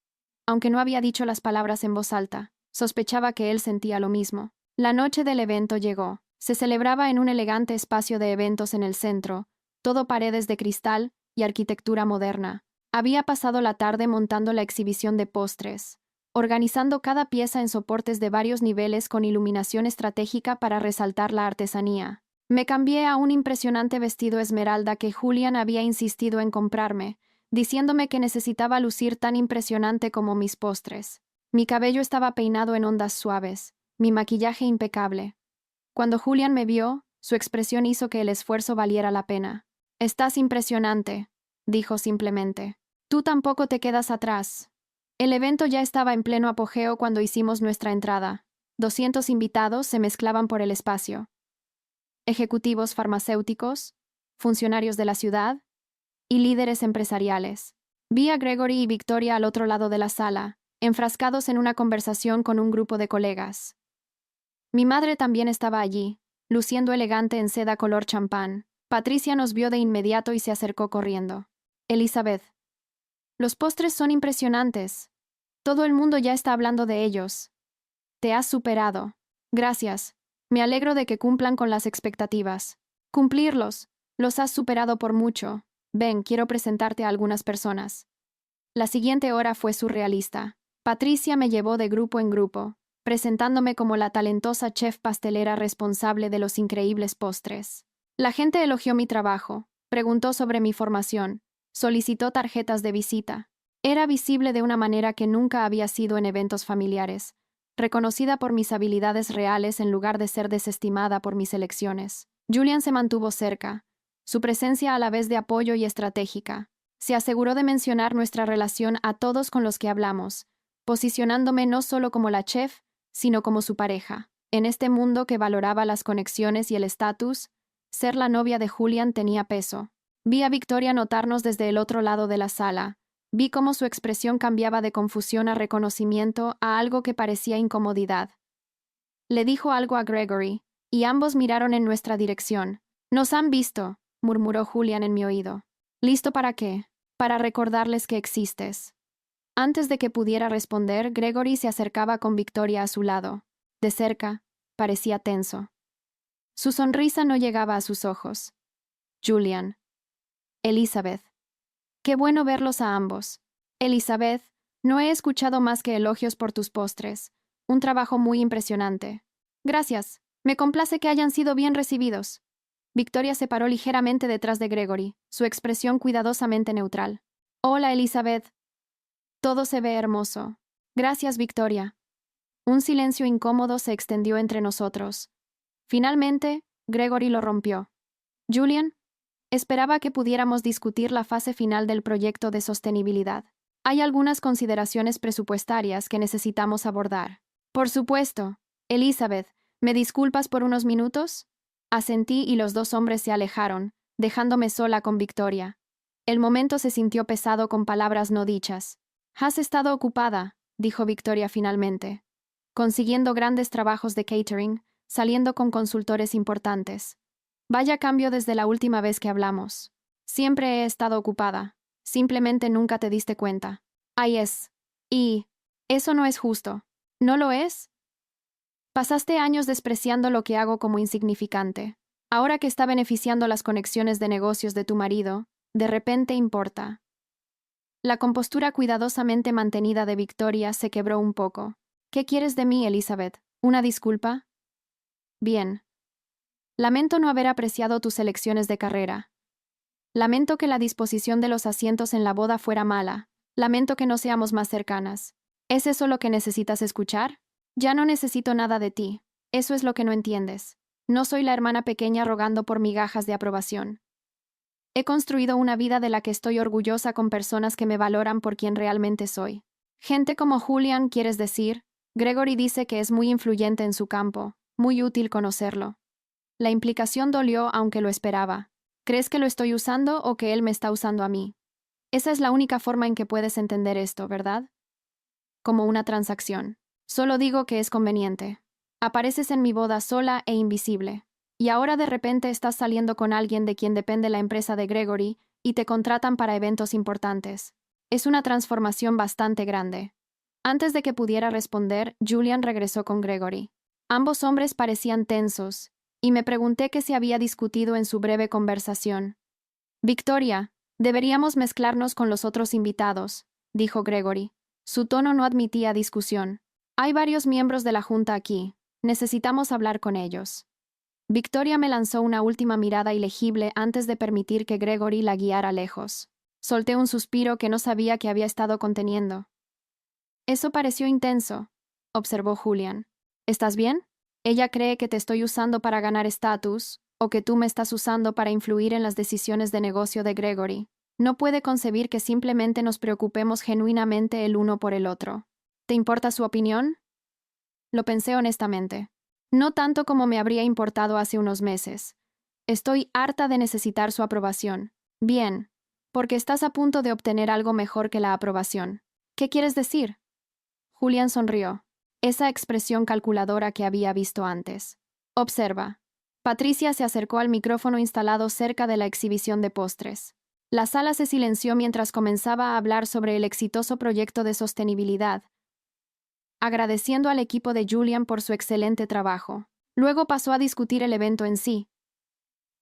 Aunque no había dicho las palabras en voz alta, sospechaba que él sentía lo mismo. La noche del evento llegó. Se celebraba en un elegante espacio de eventos en el centro, todo paredes de cristal y arquitectura moderna. Había pasado la tarde montando la exhibición de postres, organizando cada pieza en soportes de varios niveles con iluminación estratégica para resaltar la artesanía. Me cambié a un impresionante vestido esmeralda que Julian había insistido en comprarme, diciéndome que necesitaba lucir tan impresionante como mis postres. Mi cabello estaba peinado en ondas suaves, mi maquillaje impecable. Cuando Julian me vio, su expresión hizo que el esfuerzo valiera la pena. «Estás impresionante», dijo simplemente. «Tú tampoco te quedas atrás». El evento ya estaba en pleno apogeo cuando hicimos nuestra entrada. 200 invitados se mezclaban por el espacio. Ejecutivos farmacéuticos, funcionarios de la ciudad y líderes empresariales. Vi a Gregory y Victoria al otro lado de la sala, enfrascados en una conversación con un grupo de colegas. Mi madre también estaba allí, luciendo elegante en seda color champán. Patricia nos vio de inmediato y se acercó corriendo. «Elizabeth, los postres son impresionantes. Todo el mundo ya está hablando de ellos. Te has superado. Gracias. Me alegro de que cumplan con las expectativas. Cumplirlos. Los has superado por mucho. Ven, quiero presentarte a algunas personas». La siguiente hora fue surrealista. Patricia me llevó de grupo en grupo, presentándome como la talentosa chef pastelera responsable de los increíbles postres. La gente elogió mi trabajo, preguntó sobre mi formación, solicitó tarjetas de visita. Era visible de una manera que nunca había sido en eventos familiares, reconocida por mis habilidades reales en lugar de ser desestimada por mis elecciones. Julian se mantuvo cerca, su presencia a la vez de apoyo y estratégica. Se aseguró de mencionar nuestra relación a todos con los que hablamos, posicionándome no solo como la chef, sino como su pareja. En este mundo que valoraba las conexiones y el estatus, ser la novia de Julian tenía peso. Vi a Victoria notarnos desde el otro lado de la sala. Vi cómo su expresión cambiaba de confusión a reconocimiento a algo que parecía incomodidad. Le dijo algo a Gregory, y ambos miraron en nuestra dirección. «Nos han visto», murmuró Julian en mi oído. «¿Listo para qué?» «Para recordarles que existes». Antes de que pudiera responder, Gregory se acercaba con Victoria a su lado. De cerca, parecía tenso. Su sonrisa no llegaba a sus ojos. «Julian. Elizabeth. Qué bueno verlos a ambos. Elizabeth, no he escuchado más que elogios por tus postres. Un trabajo muy impresionante. Gracias. Me complace que hayan sido bien recibidos». Victoria se paró ligeramente detrás de Gregory, su expresión cuidadosamente neutral. «Hola, Elizabeth. Todo se ve hermoso. Gracias, Victoria». Un silencio incómodo se extendió entre nosotros. Finalmente, Gregory lo rompió. «Julian, esperaba que pudiéramos discutir la fase final del proyecto de sostenibilidad. Hay algunas consideraciones presupuestarias que necesitamos abordar». «Por supuesto. Elizabeth, ¿me disculpas por unos minutos?» Asentí y los dos hombres se alejaron, dejándome sola con Victoria. El momento se sintió pesado con palabras no dichas. «Has estado ocupada», dijo Victoria finalmente, «consiguiendo grandes trabajos de catering, saliendo con consultores importantes. Vaya cambio desde la última vez que hablamos. Siempre he estado ocupada. Simplemente nunca te diste cuenta». «Ahí es. Y eso no es justo». «¿No lo es?» «Pasaste años despreciando lo que hago como insignificante. Ahora que está beneficiando las conexiones de negocios de tu marido, de repente importa». La compostura cuidadosamente mantenida de Victoria se quebró un poco. «¿Qué quieres de mí, Elizabeth? ¿Una disculpa?» «Bien. Lamento no haber apreciado tus elecciones de carrera. Lamento que la disposición de los asientos en la boda fuera mala. Lamento que no seamos más cercanas. ¿Es eso lo que necesitas escuchar? Ya no necesito nada de ti. Eso es lo que no entiendes. No soy la hermana pequeña rogando por migajas de aprobación. He construido una vida de la que estoy orgullosa con personas que me valoran por quien realmente soy. Gente como Julian, ¿quieres decir? Gregory dice que es muy influyente en su campo, muy útil conocerlo. La implicación dolió aunque lo esperaba. ¿Crees que lo estoy usando o que él me está usando a mí? Esa es la única forma en que puedes entender esto, ¿verdad? Como una transacción. Solo digo que es conveniente. Apareces en mi boda sola e invisible. Y ahora de repente estás saliendo con alguien de quien depende la empresa de Gregory y te contratan para eventos importantes. Es una transformación bastante grande. Antes de que pudiera responder, Julian regresó con Gregory. Ambos hombres parecían tensos, y me pregunté qué se había discutido en su breve conversación. Victoria, deberíamos mezclarnos con los otros invitados, dijo Gregory. Su tono no admitía discusión. Hay varios miembros de la junta aquí. Necesitamos hablar con ellos. Victoria me lanzó una última mirada ilegible antes de permitir que Gregory la guiara lejos. Solté un suspiro que no sabía que había estado conteniendo. Eso pareció intenso, observó Julian. ¿Estás bien? Ella cree que te estoy usando para ganar estatus, o que tú me estás usando para influir en las decisiones de negocio de Gregory. No puede concebir que simplemente nos preocupemos genuinamente el uno por el otro. ¿Te importa su opinión? Lo pensé honestamente. No tanto como me habría importado hace unos meses. Estoy harta de necesitar su aprobación. Bien, porque estás a punto de obtener algo mejor que la aprobación. ¿Qué quieres decir? Julian sonrió. Esa expresión calculadora que había visto antes. Observa. Patricia se acercó al micrófono instalado cerca de la exhibición de postres. La sala se silenció mientras comenzaba a hablar sobre el exitoso proyecto de sostenibilidad, agradeciendo al equipo de Julian por su excelente trabajo. Luego pasó a discutir el evento en sí.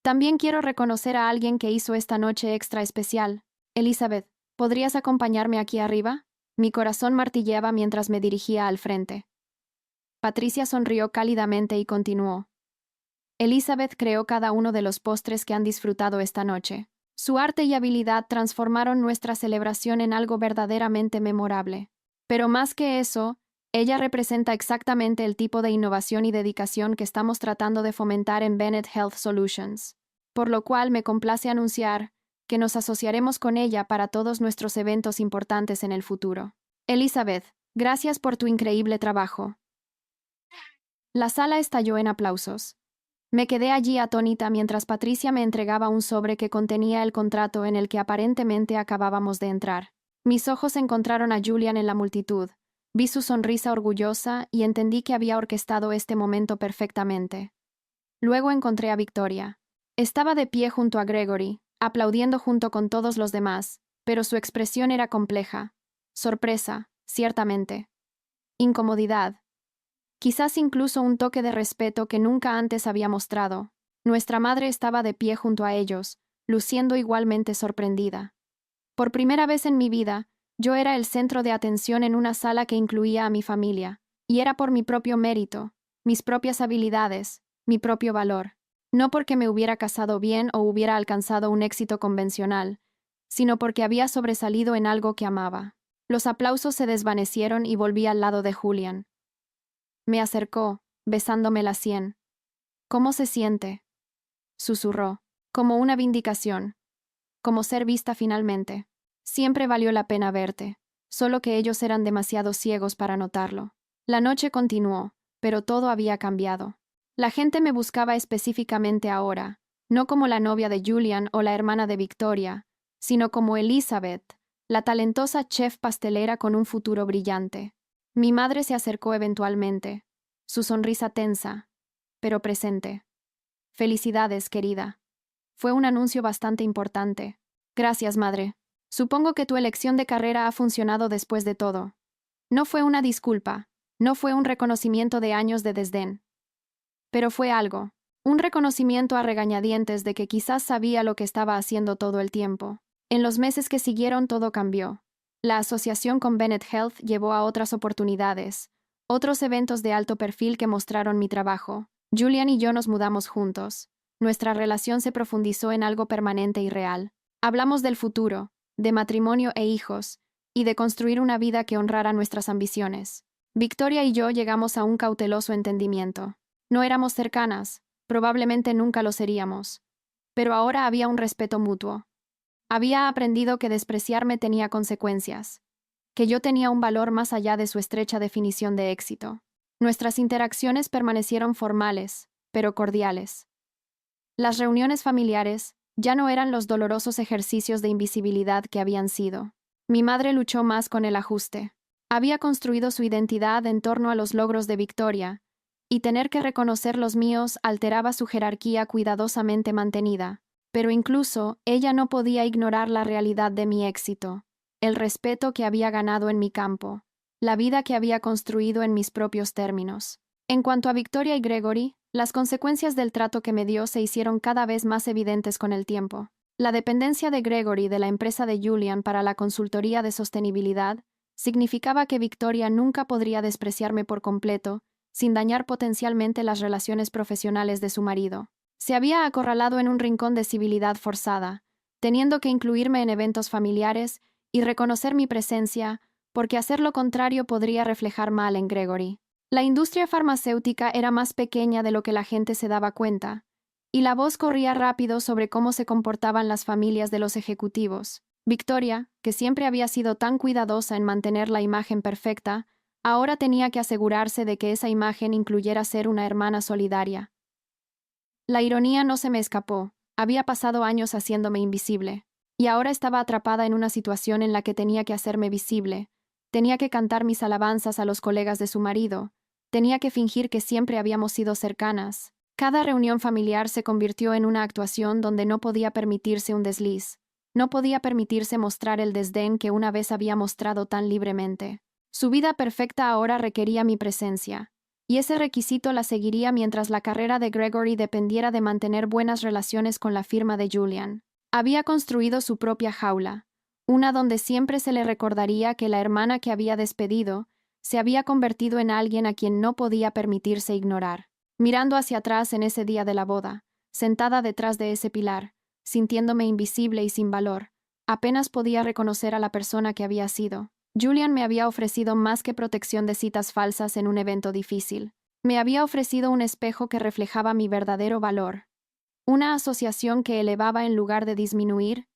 También quiero reconocer a alguien que hizo esta noche extra especial. Elizabeth, ¿podrías acompañarme aquí arriba? Mi corazón martilleaba mientras me dirigía al frente. Patricia sonrió cálidamente y continuó. Elizabeth creó cada uno de los postres que han disfrutado esta noche. Su arte y habilidad transformaron nuestra celebración en algo verdaderamente memorable. Pero más que eso, ella representa exactamente el tipo de innovación y dedicación que estamos tratando de fomentar en Bennett Health Solutions. Por lo cual me complace anunciar que nos asociaremos con ella para todos nuestros eventos importantes en el futuro. Elizabeth, gracias por tu increíble trabajo. La sala estalló en aplausos. Me quedé allí atónita mientras Patricia me entregaba un sobre que contenía el contrato en el que aparentemente acabábamos de entrar. Mis ojos encontraron a Julian en la multitud. Vi su sonrisa orgullosa y entendí que había orquestado este momento perfectamente. Luego encontré a Victoria. Estaba de pie junto a Gregory, aplaudiendo junto con todos los demás, pero su expresión era compleja. Sorpresa, ciertamente. Incomodidad. Quizás incluso un toque de respeto que nunca antes había mostrado. Nuestra madre estaba de pie junto a ellos, luciendo igualmente sorprendida. Por primera vez en mi vida, yo era el centro de atención en una sala que incluía a mi familia, y era por mi propio mérito, mis propias habilidades, mi propio valor. No porque me hubiera casado bien o hubiera alcanzado un éxito convencional, sino porque había sobresalido en algo que amaba. Los aplausos se desvanecieron y volví al lado de Julian. Me acercó, besándome la sien. ¿Cómo se siente? Susurró, como una vindicación, como ser vista finalmente. Siempre valió la pena verte, solo que ellos eran demasiado ciegos para notarlo. La noche continuó, pero todo había cambiado. La gente me buscaba específicamente ahora, no como la novia de Julian o la hermana de Victoria, sino como Elizabeth, la talentosa chef pastelera con un futuro brillante. Mi madre se acercó eventualmente, su sonrisa tensa, pero presente. Felicidades, querida. Fue un anuncio bastante importante. Gracias, madre. Supongo que tu elección de carrera ha funcionado después de todo. No fue una disculpa, no fue un reconocimiento de años de desdén. Pero fue algo, un reconocimiento a regañadientes de que quizás sabía lo que estaba haciendo todo el tiempo. En los meses que siguieron todo cambió. La asociación con Bennett Health llevó a otras oportunidades, otros eventos de alto perfil que mostraron mi trabajo. Julian y yo nos mudamos juntos. Nuestra relación se profundizó en algo permanente y real. Hablamos del futuro, de matrimonio e hijos, y de construir una vida que honrara nuestras ambiciones. Victoria y yo llegamos a un cauteloso entendimiento. No éramos cercanas, probablemente nunca lo seríamos. Pero ahora había un respeto mutuo. Había aprendido que despreciarme tenía consecuencias, que yo tenía un valor más allá de su estrecha definición de éxito. Nuestras interacciones permanecieron formales, pero cordiales. Las reuniones familiares ya no eran los dolorosos ejercicios de invisibilidad que habían sido. Mi madre luchó más con el ajuste. Había construido su identidad en torno a los logros de Victoria, y tener que reconocer los míos alteraba su jerarquía cuidadosamente mantenida. Pero incluso ella no podía ignorar la realidad de mi éxito, el respeto que había ganado en mi campo, la vida que había construido en mis propios términos. En cuanto a Victoria y Gregory, las consecuencias del trato que me dio se hicieron cada vez más evidentes con el tiempo. La dependencia de Gregory de la empresa de Julian para la consultoría de sostenibilidad significaba que Victoria nunca podría despreciarme por completo, sin dañar potencialmente las relaciones profesionales de su marido. Se había acorralado en un rincón de civilidad forzada, teniendo que incluirme en eventos familiares y reconocer mi presencia, porque hacer lo contrario podría reflejar mal en Gregory. La industria farmacéutica era más pequeña de lo que la gente se daba cuenta, y la voz corría rápido sobre cómo se comportaban las familias de los ejecutivos. Victoria, que siempre había sido tan cuidadosa en mantener la imagen perfecta, ahora tenía que asegurarse de que esa imagen incluyera ser una hermana solidaria. La ironía no se me escapó. Había pasado años haciéndome invisible, y ahora estaba atrapada en una situación en la que tenía que hacerme visible. Tenía que cantar mis alabanzas a los colegas de su marido. Tenía que fingir que siempre habíamos sido cercanas. Cada reunión familiar se convirtió en una actuación donde no podía permitirse un desliz. No podía permitirse mostrar el desdén que una vez había mostrado tan libremente. Su vida perfecta ahora requería mi presencia, y ese requisito la seguiría mientras la carrera de Gregory dependiera de mantener buenas relaciones con la firma de Julian. Había construido su propia jaula, una donde siempre se le recordaría que la hermana que había despedido se había convertido en alguien a quien no podía permitirse ignorar. Mirando hacia atrás en ese día de la boda, sentada detrás de ese pilar, sintiéndome invisible y sin valor, apenas podía reconocer a la persona que había sido. Julian me había ofrecido más que protección de citas falsas en un evento difícil. Me había ofrecido un espejo que reflejaba mi verdadero valor, una asociación que elevaba en lugar de disminuir,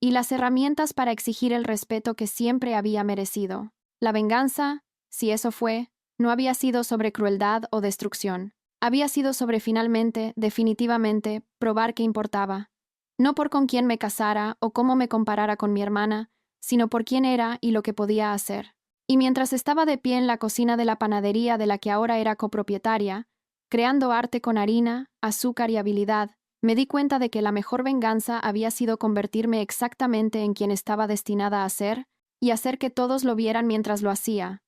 y las herramientas para exigir el respeto que siempre había merecido. La venganza, si eso fue, no había sido sobre crueldad o destrucción. Había sido sobre finalmente, definitivamente, probar que importaba. No por con quién me casara o cómo me comparara con mi hermana, sino por quién era y lo que podía hacer. Y mientras estaba de pie en la cocina de la panadería de la que ahora era copropietaria, creando arte con harina, azúcar y habilidad, me di cuenta de que la mejor venganza había sido convertirme exactamente en quien estaba destinada a ser, y hacer que todos lo vieran mientras lo hacía,